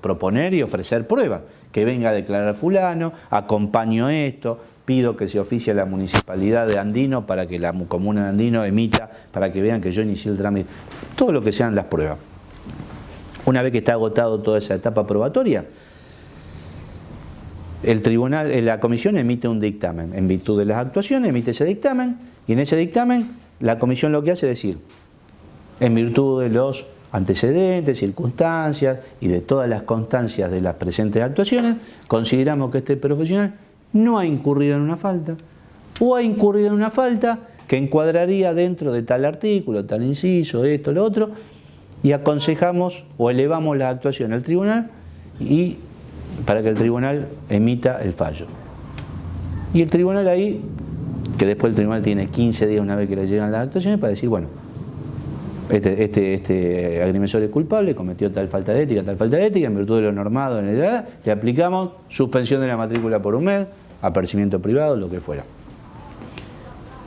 proponer y ofrecer pruebas, que venga a declarar fulano, acompaño esto, pido que se oficie a la municipalidad de Andino para que la comuna de Andino emita, para que vean que yo inicié el trámite, todo lo que sean las pruebas. Una vez que está agotado toda esa etapa probatoria, el tribunal, la comisión emite un dictamen. En virtud de las actuaciones emite ese dictamen y en ese dictamen la comisión lo que hace es decir, en virtud de los antecedentes, circunstancias y de todas las constancias de las presentes actuaciones, consideramos que este profesional no ha incurrido en una falta o ha incurrido en una falta que encuadraría dentro de tal artículo, tal inciso, esto, lo otro, y aconsejamos o elevamos la actuación al tribunal y para que el tribunal emita el fallo. Y el tribunal ahí, que después el tribunal tiene 15 días una vez que le llegan las actuaciones para decir, bueno, este agrimensor es culpable, cometió tal falta de ética, en virtud de lo normado en la edad, le aplicamos suspensión de la matrícula por un mes, apercibimiento privado, lo que fuera.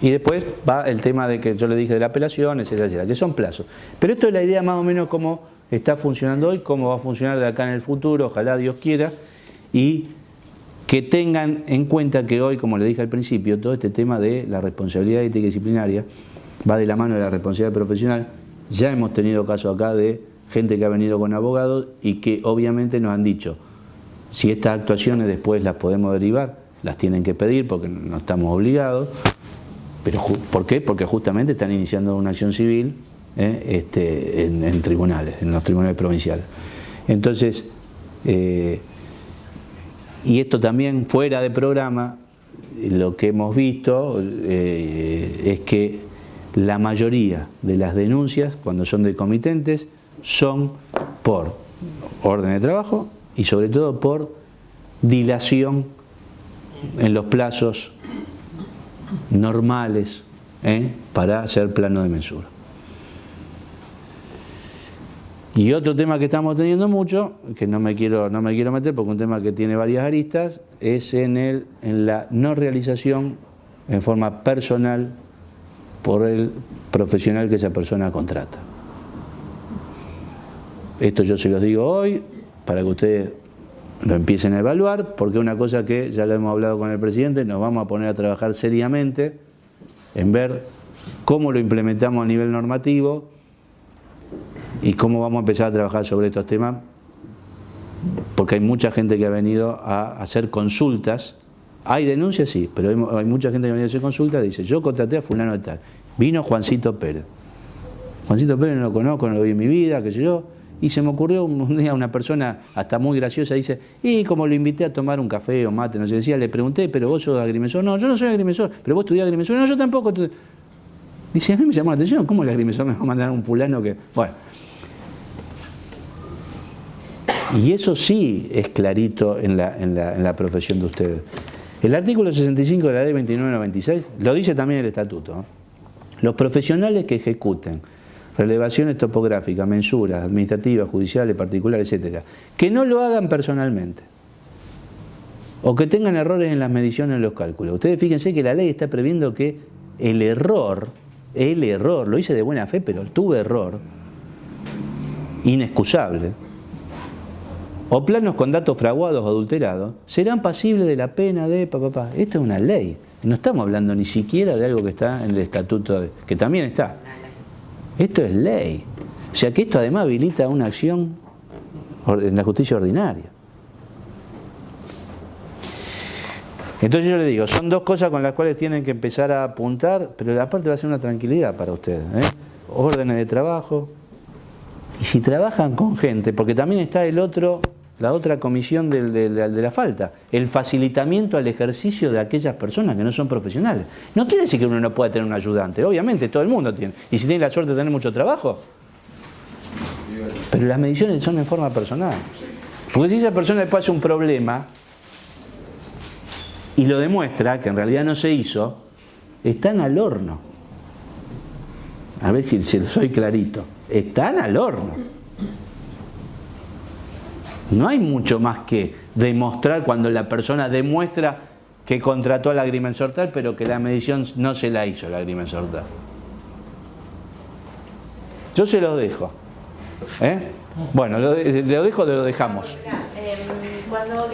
Y después va el tema de que yo le dije de la apelación, etcétera, etcétera, que son plazos. Pero esto es la idea más o menos cómo está funcionando hoy, cómo va a funcionar de acá en el futuro, ojalá Dios quiera, y que tengan en cuenta que hoy, como le dije al principio, todo este tema de la responsabilidad ética y disciplinaria va de la mano de la responsabilidad profesional. Ya hemos tenido casos acá de gente que ha venido con abogados y que obviamente nos han dicho, si estas actuaciones después las podemos derivar, las tienen que pedir porque no estamos obligados. Pero, ¿por qué? Porque justamente están iniciando una acción civil en tribunales, en los tribunales provinciales. Entonces, y esto también fuera de programa, lo que hemos visto es que la mayoría de las denuncias, cuando son de comitentes, son por orden de trabajo y sobre todo por dilación en los plazos normales para hacer plano de mensura. Y otro tema que estamos teniendo mucho, que no me quiero meter porque es un tema que tiene varias aristas, es en la no realización en forma personal por el profesional que esa persona contrata. Esto yo se los digo hoy para que ustedes lo empiecen a evaluar, porque es una cosa que ya lo hemos hablado con el presidente, nos vamos a poner a trabajar seriamente en ver cómo lo implementamos a nivel normativo y cómo vamos a empezar a trabajar sobre estos temas, porque hay mucha gente que ha venido a hacer consultas. Hay denuncias, sí, pero hay mucha gente que ha venido a hacer consultas y dice, yo contraté a fulano de tal, vino Juancito Pérez. Juancito Pérez no lo conozco, no lo vi en mi vida, qué sé yo. Y se me ocurrió un día una persona hasta muy graciosa, dice, y como lo invité a tomar un café o mate, no sé, decía, le pregunté, pero vos sos agrimensor. No, yo no soy agrimensor, pero vos estudiás agrimensor. No, yo tampoco. Dice, a mí me llamó la atención, ¿cómo el agrimensor me va a mandar a un fulano que...? Bueno. Y eso sí es clarito en la profesión de ustedes. El artículo 65 de la ley 2996 lo dice también el estatuto, ¿no? Los profesionales que ejecuten relevaciones topográficas, mensuras, administrativas, judiciales, particulares, etcétera, que no lo hagan personalmente o que tengan errores en las mediciones, en los cálculos. Ustedes fíjense que la ley está previendo que el error, lo hice de buena fe, pero tuve error, inexcusable, o planos con datos fraguados o adulterados, serán pasibles de la pena de papá. Esto es una ley. No estamos hablando ni siquiera de algo que está en el estatuto, que también está. Esto es ley. O sea que esto además habilita una acción en la justicia ordinaria. Entonces yo le digo, son dos cosas con las cuales tienen que empezar a apuntar, pero aparte va a ser una tranquilidad para ustedes, ¿eh? Órdenes de trabajo. Y si trabajan con gente, porque también está la otra comisión de la falta, el facilitamiento al ejercicio de aquellas personas que no son profesionales. No quiere decir que uno no pueda tener un ayudante, obviamente todo el mundo tiene. Y si tiene la suerte de tener mucho trabajo, pero las mediciones son en forma personal. Porque si esa persona después hace un problema y lo demuestra, que en realidad no se hizo, están al horno. A ver si soy clarito. Están al horno. No hay mucho más que demostrar cuando la persona demuestra que contrató al agrimensor tal, pero que la medición no se la hizo el agrimensor tal. Yo se lo dejo. Bueno, lo dejo, lo dejamos. Cuando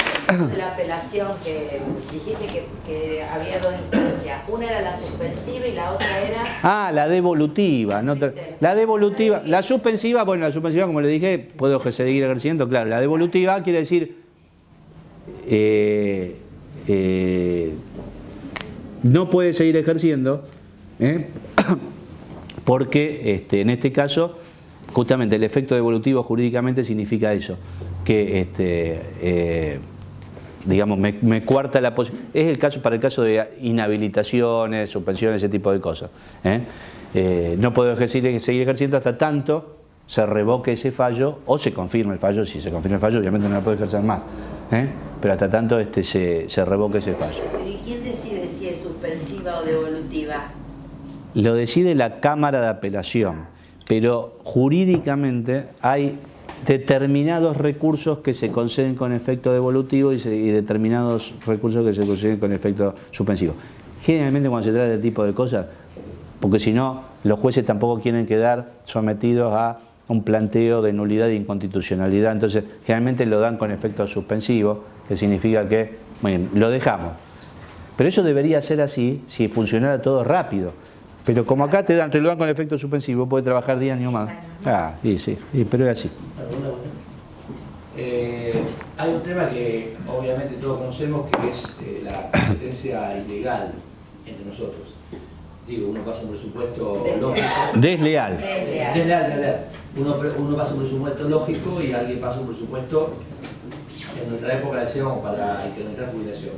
la apelación, que dijiste que había dos instancias, una era la suspensiva y la otra era... Ah, la devolutiva. No, la devolutiva, la suspensiva, bueno, la suspensiva, como le dije, puedo seguir ejerciendo, claro. La devolutiva quiere decir no puede seguir ejerciendo, porque en este caso, justamente el efecto devolutivo jurídicamente significa eso, que digamos, me cuarta la posibilidad. Es el caso para el caso de inhabilitaciones, suspensiones, ese tipo de cosas. No puedo seguir ejerciendo hasta tanto se revoque ese fallo o se confirme el fallo. Si se confirma el fallo, obviamente no la puedo ejercer más. Pero hasta tanto se revoque ese fallo. ¿Y quién decide si es suspensiva o devolutiva? Lo decide la Cámara de Apelación, pero jurídicamente hay determinados recursos que se conceden con efecto devolutivo y determinados recursos que se conceden con efecto suspensivo. Generalmente cuando se trata de este tipo de cosas, porque si no, los jueces tampoco quieren quedar sometidos a un planteo de nulidad e inconstitucionalidad, entonces generalmente lo dan con efecto suspensivo, que significa que, bueno, lo dejamos. Pero eso debería ser así si funcionara todo rápido. Pero como acá te lo dan con efecto suspensivo, puede trabajar 10 años más. Sí, pero es así. Hay un tema que obviamente todos conocemos, que es la competencia ilegal entre nosotros. Digo, uno pasa un presupuesto lógico. Desleal. Desleal. Uno pasa un presupuesto lógico y alguien pasa un presupuesto, en nuestra época decíamos, para incrementar jubilación.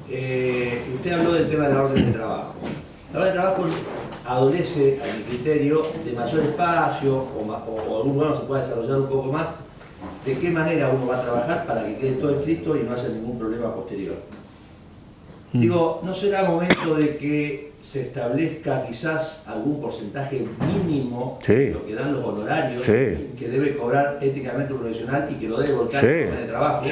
Usted habló del tema de la orden de trabajo. La orden de trabajo adolece, a mi criterio, de mayor espacio o algún lugar se pueda desarrollar un poco más. ¿De qué manera uno va a trabajar para que quede todo escrito y no haya ningún problema posterior? Digo, ¿no será momento de que se establezca quizás algún porcentaje mínimo de lo que dan los honorarios que debe cobrar éticamente un profesional y que lo debe volcar en el trabajo?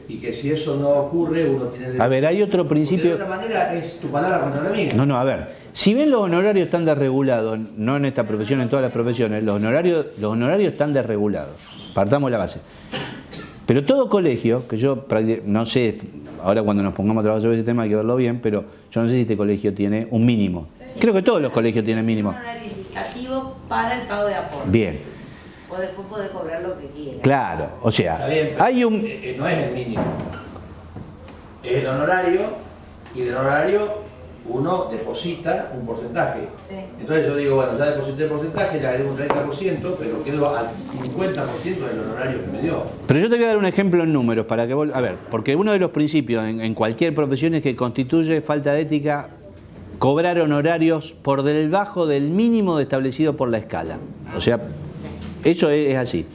Y que si eso no ocurre, uno tiene derecho. A ver, hay otro principio. Porque de otra manera es tu palabra contra la mía. No, a ver. Si bien los honorarios están desregulados, no en esta profesión, en todas las profesiones, los honorarios están desregulados. Partamos la base. Pero todo colegio, que yo no sé, ahora cuando nos pongamos a trabajar sobre ese tema hay que verlo bien, pero yo no sé si este colegio tiene un mínimo. Creo que todos los colegios tienen mínimo. Un honorario indicativo para el pago de aportes. Bien. O después puede cobrar lo que quiera. Claro, o sea, hay un... No es el mínimo. Es el honorario y del honorario uno deposita un porcentaje. Entonces yo digo, bueno, ya deposité el porcentaje, le agrego un 30%, pero quedo al 50% del honorario que me dio. Pero yo te voy a dar un ejemplo en números para que vos... A ver, porque uno de los principios en cualquier profesión es que constituye falta de ética cobrar honorarios por debajo del mínimo establecido por la escala. O sea, eso es así.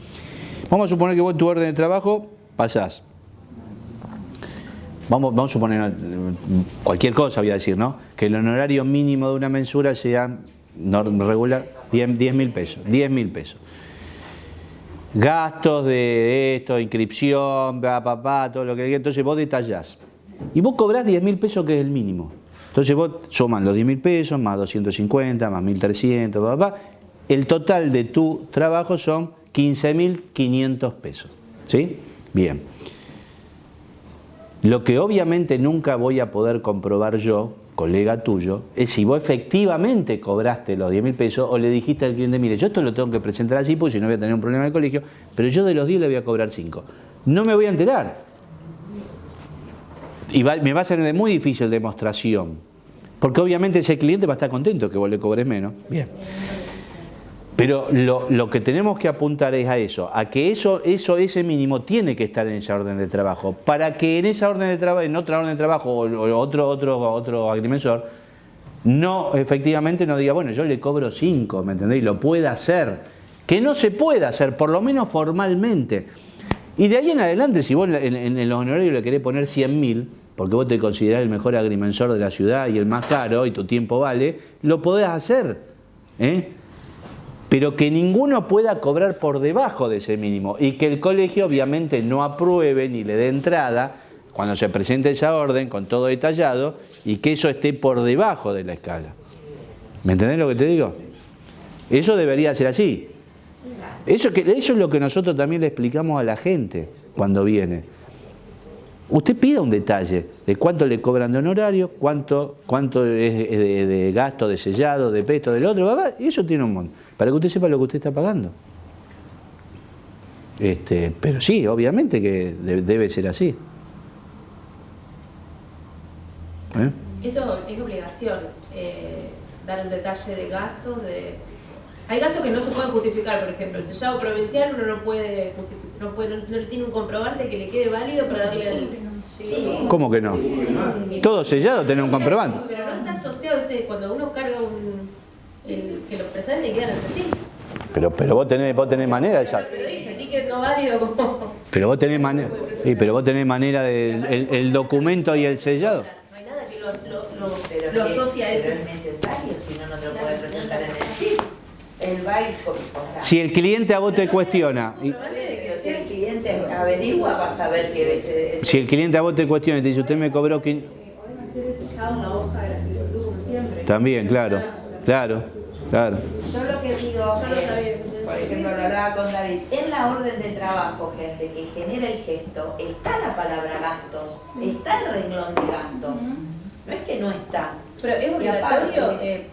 Vamos a suponer que vos en tu orden de trabajo pasás. Vamos a suponer cualquier cosa, voy a decir, ¿no? Que el honorario mínimo de una mensura sea regular 10.000 pesos. 10.000 pesos. Gastos de esto, inscripción, todo lo que hay. Entonces vos detallás. Y vos cobrás 10.000 pesos, que es el mínimo. Entonces vos suman los 10.000 pesos, más 250, más 1.300, el total de tu trabajo son 15.500 pesos. ¿Sí? Bien. Lo que obviamente nunca voy a poder comprobar yo, colega tuyo, es si vos efectivamente cobraste los 10.000 pesos o le dijiste al cliente, mire, yo esto lo tengo que presentar así porque si no voy a tener un problema en el colegio, pero yo de los 10 le voy a cobrar 5. No me voy a enterar. Y me va a ser de muy difícil demostración, porque obviamente ese cliente va a estar contento que vos le cobres menos. Bien. Pero lo que tenemos que apuntar es a eso, a que ese mínimo tiene que estar en esa orden de trabajo, para que en esa orden de trabajo, en otra orden de trabajo o otro agrimensor, no, efectivamente no diga, bueno, yo le cobro 5, ¿me entendés? Y lo pueda hacer. Que no se pueda hacer, por lo menos formalmente. Y de ahí en adelante, si vos en los honorarios le querés poner 100.000, porque vos te considerás el mejor agrimensor de la ciudad y el más caro y tu tiempo vale, lo podés hacer, pero que ninguno pueda cobrar por debajo de ese mínimo y que el colegio obviamente no apruebe ni le dé entrada cuando se presente esa orden con todo detallado y que eso esté por debajo de la escala. ¿Me entendés lo que te digo? Eso debería ser así. Eso es lo que nosotros también le explicamos a la gente cuando viene. Usted pida un detalle de cuánto le cobran de honorario, cuánto es de gasto, de sellado, de pesto, del otro, y eso tiene un montón, para que usted sepa lo que usted está pagando. Pero sí, obviamente que debe ser así. Eso es obligación, dar un detalle de gastos. Hay gastos que no se pueden justificar, por ejemplo, el sellado provincial uno no puede justificar, no tiene un comprobante que le quede válido para darle el... ¿Cómo que no? Todo sellado tiene un comprobante. Pero no está asociado, cuando uno carga que los presentes quedan así. Pero vos tenés manera de saber. Pero dice, ticket no válido como... Pero vos tenés manera. Sí, pero vos tenés manera de el documento y el sellado. No hay nada que Pero lo sí, asocia a pero ese. es necesario, si no, no te lo puedes presentar en el CIP. El baile, o sea, Si el cliente a vos te cuestiona, pero si el cliente averigua, vas a ver que ese si el cliente a vos te cuestiona y te dice, usted me cobró Pueden hacer el sellado en la hoja de la solicitud como siempre. también, claro. Yo lo que digo, Yo no sabía. por ejemplo, lo hablaba con David, en la orden de trabajo, gente, que genera el gesto, está la palabra gastos, está el renglón de gastos. No es que no está. Pero es Y obligatorio aparte,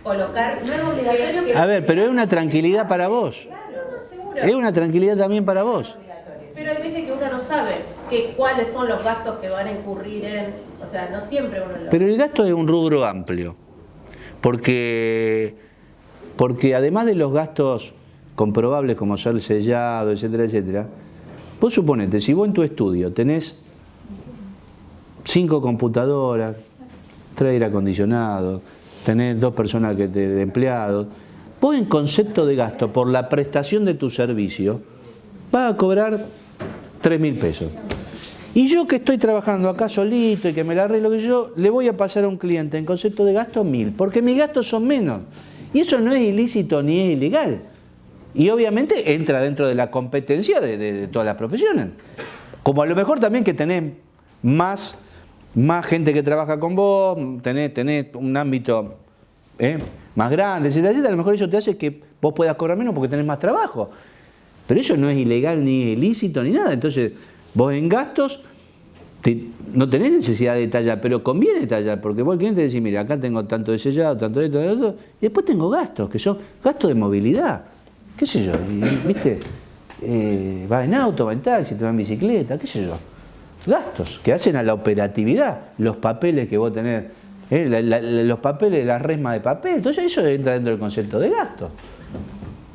colocar. no es obligatorio que... A ver, pero es una tranquilidad para vos. No, seguro. Es una tranquilidad también para vos. Pero hay veces que uno no sabe cuáles son los gastos que van a incurrir en. O sea, no siempre uno lo. Pero el gasto es un rubro amplio. Porque además de los gastos comprobables como ser sellado, etcétera, etcétera, vos suponete, si vos en tu estudio tenés 5 computadoras, 3 aire acondicionados, tenés 2 personas de empleados, vos en concepto de gasto por la prestación de tu servicio vas a cobrar 3.000 pesos. Y yo que estoy trabajando acá solito y que me la arreglo que yo, le voy a pasar a un cliente en concepto de gasto 1.000, porque mis gastos son menos. Y eso no es ilícito ni es ilegal. Y obviamente entra dentro de la competencia de todas las profesiones. Como a lo mejor también que tenés más gente que trabaja con vos, tenés un ámbito más grande, etcétera, a lo mejor eso te hace que vos puedas cobrar menos porque tenés más trabajo. Pero eso no es ilegal ni es ilícito ni nada. Entonces, vos en gastos no tenés necesidad de detallar, pero conviene detallar, porque vos al cliente decís, mira, acá tengo tanto de sellado, tanto de esto, de otro, y después tengo gastos, que son gastos de movilidad, qué sé yo, ¿viste? Va en auto, va en taxi, te va en bicicleta, qué sé yo. Gastos que hacen a la operatividad, los papeles que vos tenés, los papeles, la resma de papel, entonces eso entra dentro del concepto de gasto.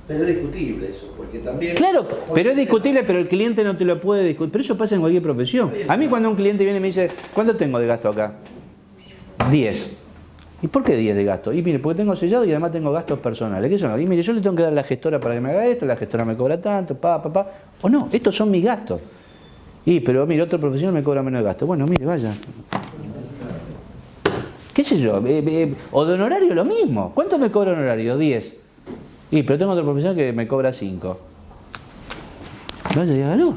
Pero es discutible eso, porque también... Claro, pero es discutible, pero el cliente no te lo puede discutir. Pero eso pasa en cualquier profesión. A mí cuando un cliente viene y me dice, ¿cuánto tengo de gasto acá? 10. ¿Y por qué 10 de gasto? Y mire, porque tengo sellado y además tengo gastos personales. ¿Qué son? Y mire, yo le tengo que dar a la gestora para que me haga esto, la gestora me cobra tanto, o no, estos son mis gastos. Y, pero mire, otro profesional me cobra menos de gasto. Bueno, mire, vaya. ¿Qué sé yo? O de honorario lo mismo. ¿Cuánto me cobra honorario? 10. Y, pero tengo otro profesional que me cobra 5. Vaya, dígalo.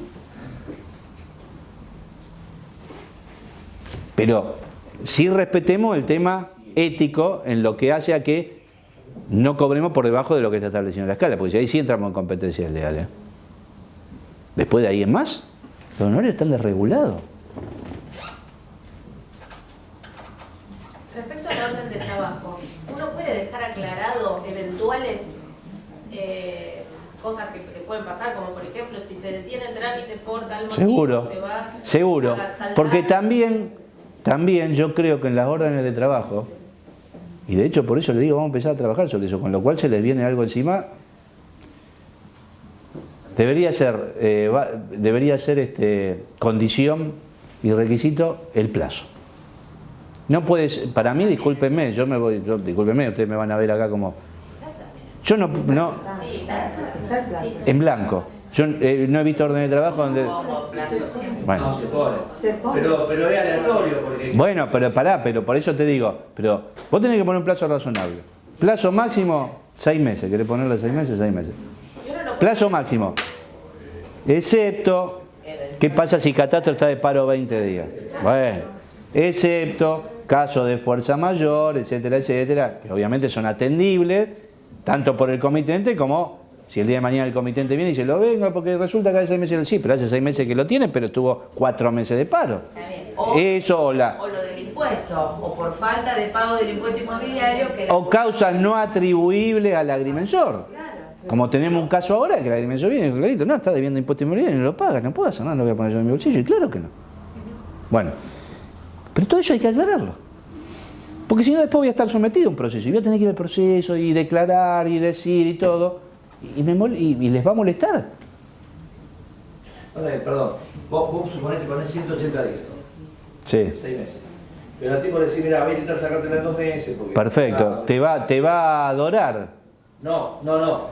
Pero sí respetemos el tema ético en lo que hace a que no cobremos por debajo de lo que está establecido en la escala, porque si ahí sí entramos en competencias leales. Después de ahí en más, los honorarios están desregulados. Respecto a la orden de trabajo, ¿uno puede dejar aclarado eventuales cosas que pueden pasar, como por ejemplo si se detiene el trámite por tal motivo, Seguro, se va seguro, a saltar? porque también yo creo que en las órdenes de trabajo, y de hecho por eso le digo, vamos a empezar a trabajar sobre eso, con lo cual se les viene algo encima, debería ser condición y requisito el plazo. No puedes, para mí, discúlpenme, discúlpenme, ustedes me van a ver acá como... Yo no en blanco. Yo no he visto órdenes de trabajo donde... Bueno. No, se pone. Pero es aleatorio porque... Bueno, pero por eso te digo, pero vos tenés que poner un plazo razonable. Plazo máximo, 6 meses. ¿Querés ponerle 6 meses? 6 meses. Plazo máximo. Excepto, ¿qué pasa si Catastro está de paro 20 días? Bueno, excepto casos de fuerza mayor, etcétera, etcétera, que obviamente son atendibles, tanto por el comitente como si el día de mañana el comitente viene y dice, lo venga porque resulta que hace 6 meses, sí, pero hace 6 meses que lo tiene, pero estuvo 4 meses de paro. O lo del impuesto, o por falta de pago del impuesto inmobiliario. O causas no atribuibles al agrimensor. Como tenemos un caso ahora, que el agrimensor viene y dice, clarito, no, está debiendo impuesto inmobiliario y no lo paga, no puedo hacer nada, lo voy a poner yo en mi bolsillo, y claro que no. Bueno, pero todo eso hay que aclararlo. Porque si no, después voy a estar sometido a un proceso, y voy a tener que ir al proceso, y declarar, y decir, y todo, y les va a molestar. Perdón, vos suponés que ponés 180 días, ¿no? Sí. 6 meses. Pero al tipo le decís, mira, voy a intentar sacarte en 2 meses. Porque, Perfecto, te va a adorar. No,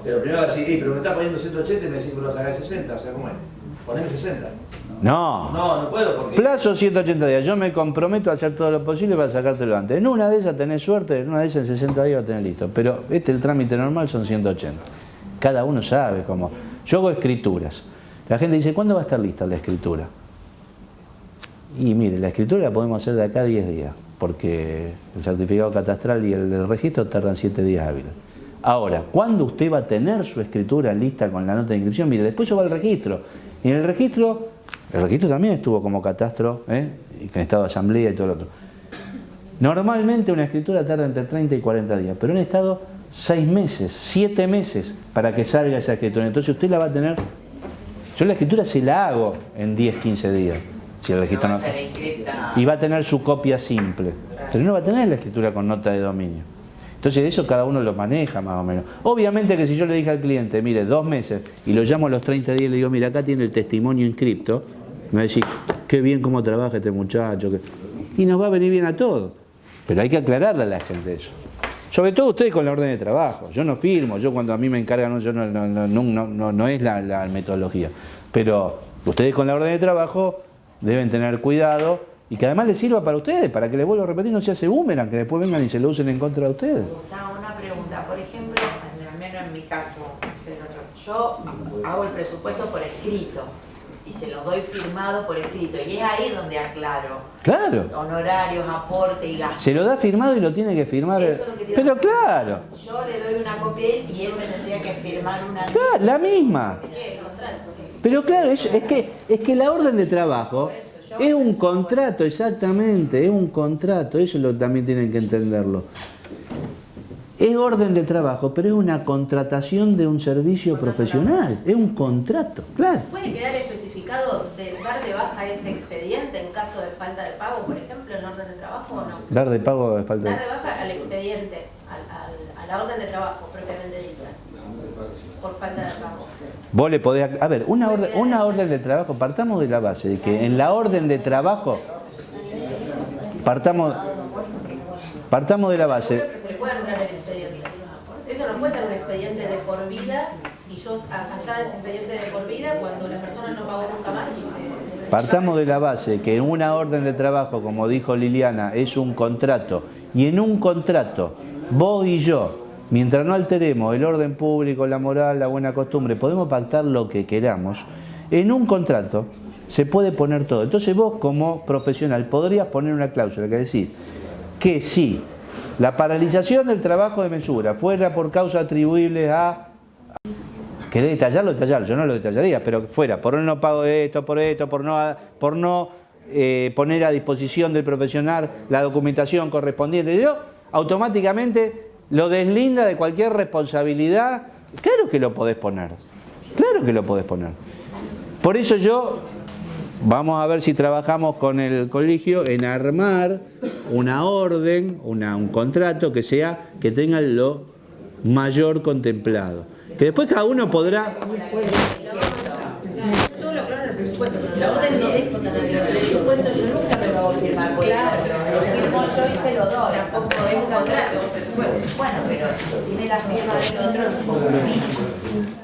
pero primero va a decir, pero me estás poniendo 180 y me decís que lo vas a sacar de 60, o sea, ¿cómo es? Poneme 60. No. No puedo porque... Plazo 180 días. Yo me comprometo a hacer todo lo posible para sacártelo antes. En una de esas tenés suerte, en una de esas en 60 días lo tenés listo. Pero el trámite normal son 180. Cada uno sabe cómo. Yo hago escrituras. La gente dice, ¿cuándo va a estar lista la escritura? Y mire, la escritura la podemos hacer de acá a 10 días, porque el certificado catastral y el del registro tardan 7 días hábiles. Ahora, ¿cuándo usted va a tener su escritura lista con la nota de inscripción? Mire, después yo voy al registro. Y en el registro también estuvo como catastro, y con estado de asamblea y todo lo otro. Normalmente una escritura tarda entre 30 y 40 días, pero en estado 6 meses, 7 meses para que salga esa escritura. Entonces usted la va a tener... Yo la escritura se la hago en 10, 15 días. Si el registro no... Y va a tener su copia simple. Pero no va a tener la escritura con nota de dominio. Entonces eso cada uno lo maneja más o menos. Obviamente que si yo le dije al cliente, mire, 2 meses, y lo llamo a los 30 días y le digo, mira, acá tiene el testimonio inscripto, me va a decir, qué bien cómo trabaja este muchacho. Y nos va a venir bien a todos. Pero hay que aclararle a la gente eso. Sobre todo ustedes con la orden de trabajo. Yo no firmo, yo cuando a mí me encargan, yo no es la metodología. Pero ustedes con la orden de trabajo deben tener cuidado y que además les sirva para ustedes, para que les vuelvo a repetir, no se hace boomerang, que después vengan y se lo usen en contra de ustedes. Una pregunta, por ejemplo, al menos en mi caso, yo hago el presupuesto por escrito y se lo doy firmado por escrito y es ahí donde aclaro. Claro. Honorarios, aporte y gastos. Se lo da firmado y lo tiene que firmar. Eso es lo que te Pero claro. Yo le doy una copia a él y él me tendría que firmar una. Claro, la misma. Pero claro, es que la orden de trabajo es un contrato, exactamente, es un contrato, eso también tienen que entenderlo. Es orden de trabajo, pero es una contratación de un servicio profesional, es un contrato, claro. ¿Puede quedar especificado de dar de baja ese expediente en caso de falta de pago, por ejemplo, en orden de trabajo o no? Dar de pago de falta de... Dar de baja al expediente, a la orden de trabajo propiamente dicha, por falta de pago. Vos le podés... A ver, una orden de trabajo, partamos de la base de que en la orden de trabajo, partamos de la base... Pero se le puede anular el expediente. Eso no puede tener un expediente de por vida y yo aceptar ese expediente de por vida cuando la persona no pagó nunca más y se... Partamos de la base que una orden de trabajo, como dijo Liliana, es un contrato. Y en un contrato, vos y yo, mientras no alteremos el orden público, la moral, la buena costumbre, podemos pactar lo que queramos. En un contrato se puede poner todo. Entonces vos como profesional podrías poner una cláusula que decir que si la paralización del trabajo de mesura fuera por causa atribuible a... ¿Querés detallarlo? Yo no lo detallaría, pero fuera por no pago de esto, por no poner a disposición del profesional la documentación correspondiente, yo automáticamente lo deslinda de cualquier responsabilidad. Claro que lo podés poner, claro que lo podés poner. Por eso vamos a ver si trabajamos con el colegio en armar una orden, un contrato que tenga lo mayor contemplado. Que después cada uno podrá... Todo lo claro en el presupuesto, pero La orden no es el presupuesto, yo nunca me lo hago firmar por claro, lo firmo yo y se lo doy. tampoco es un contrato. Bueno, pero tiene la firma del otro, es un compromiso.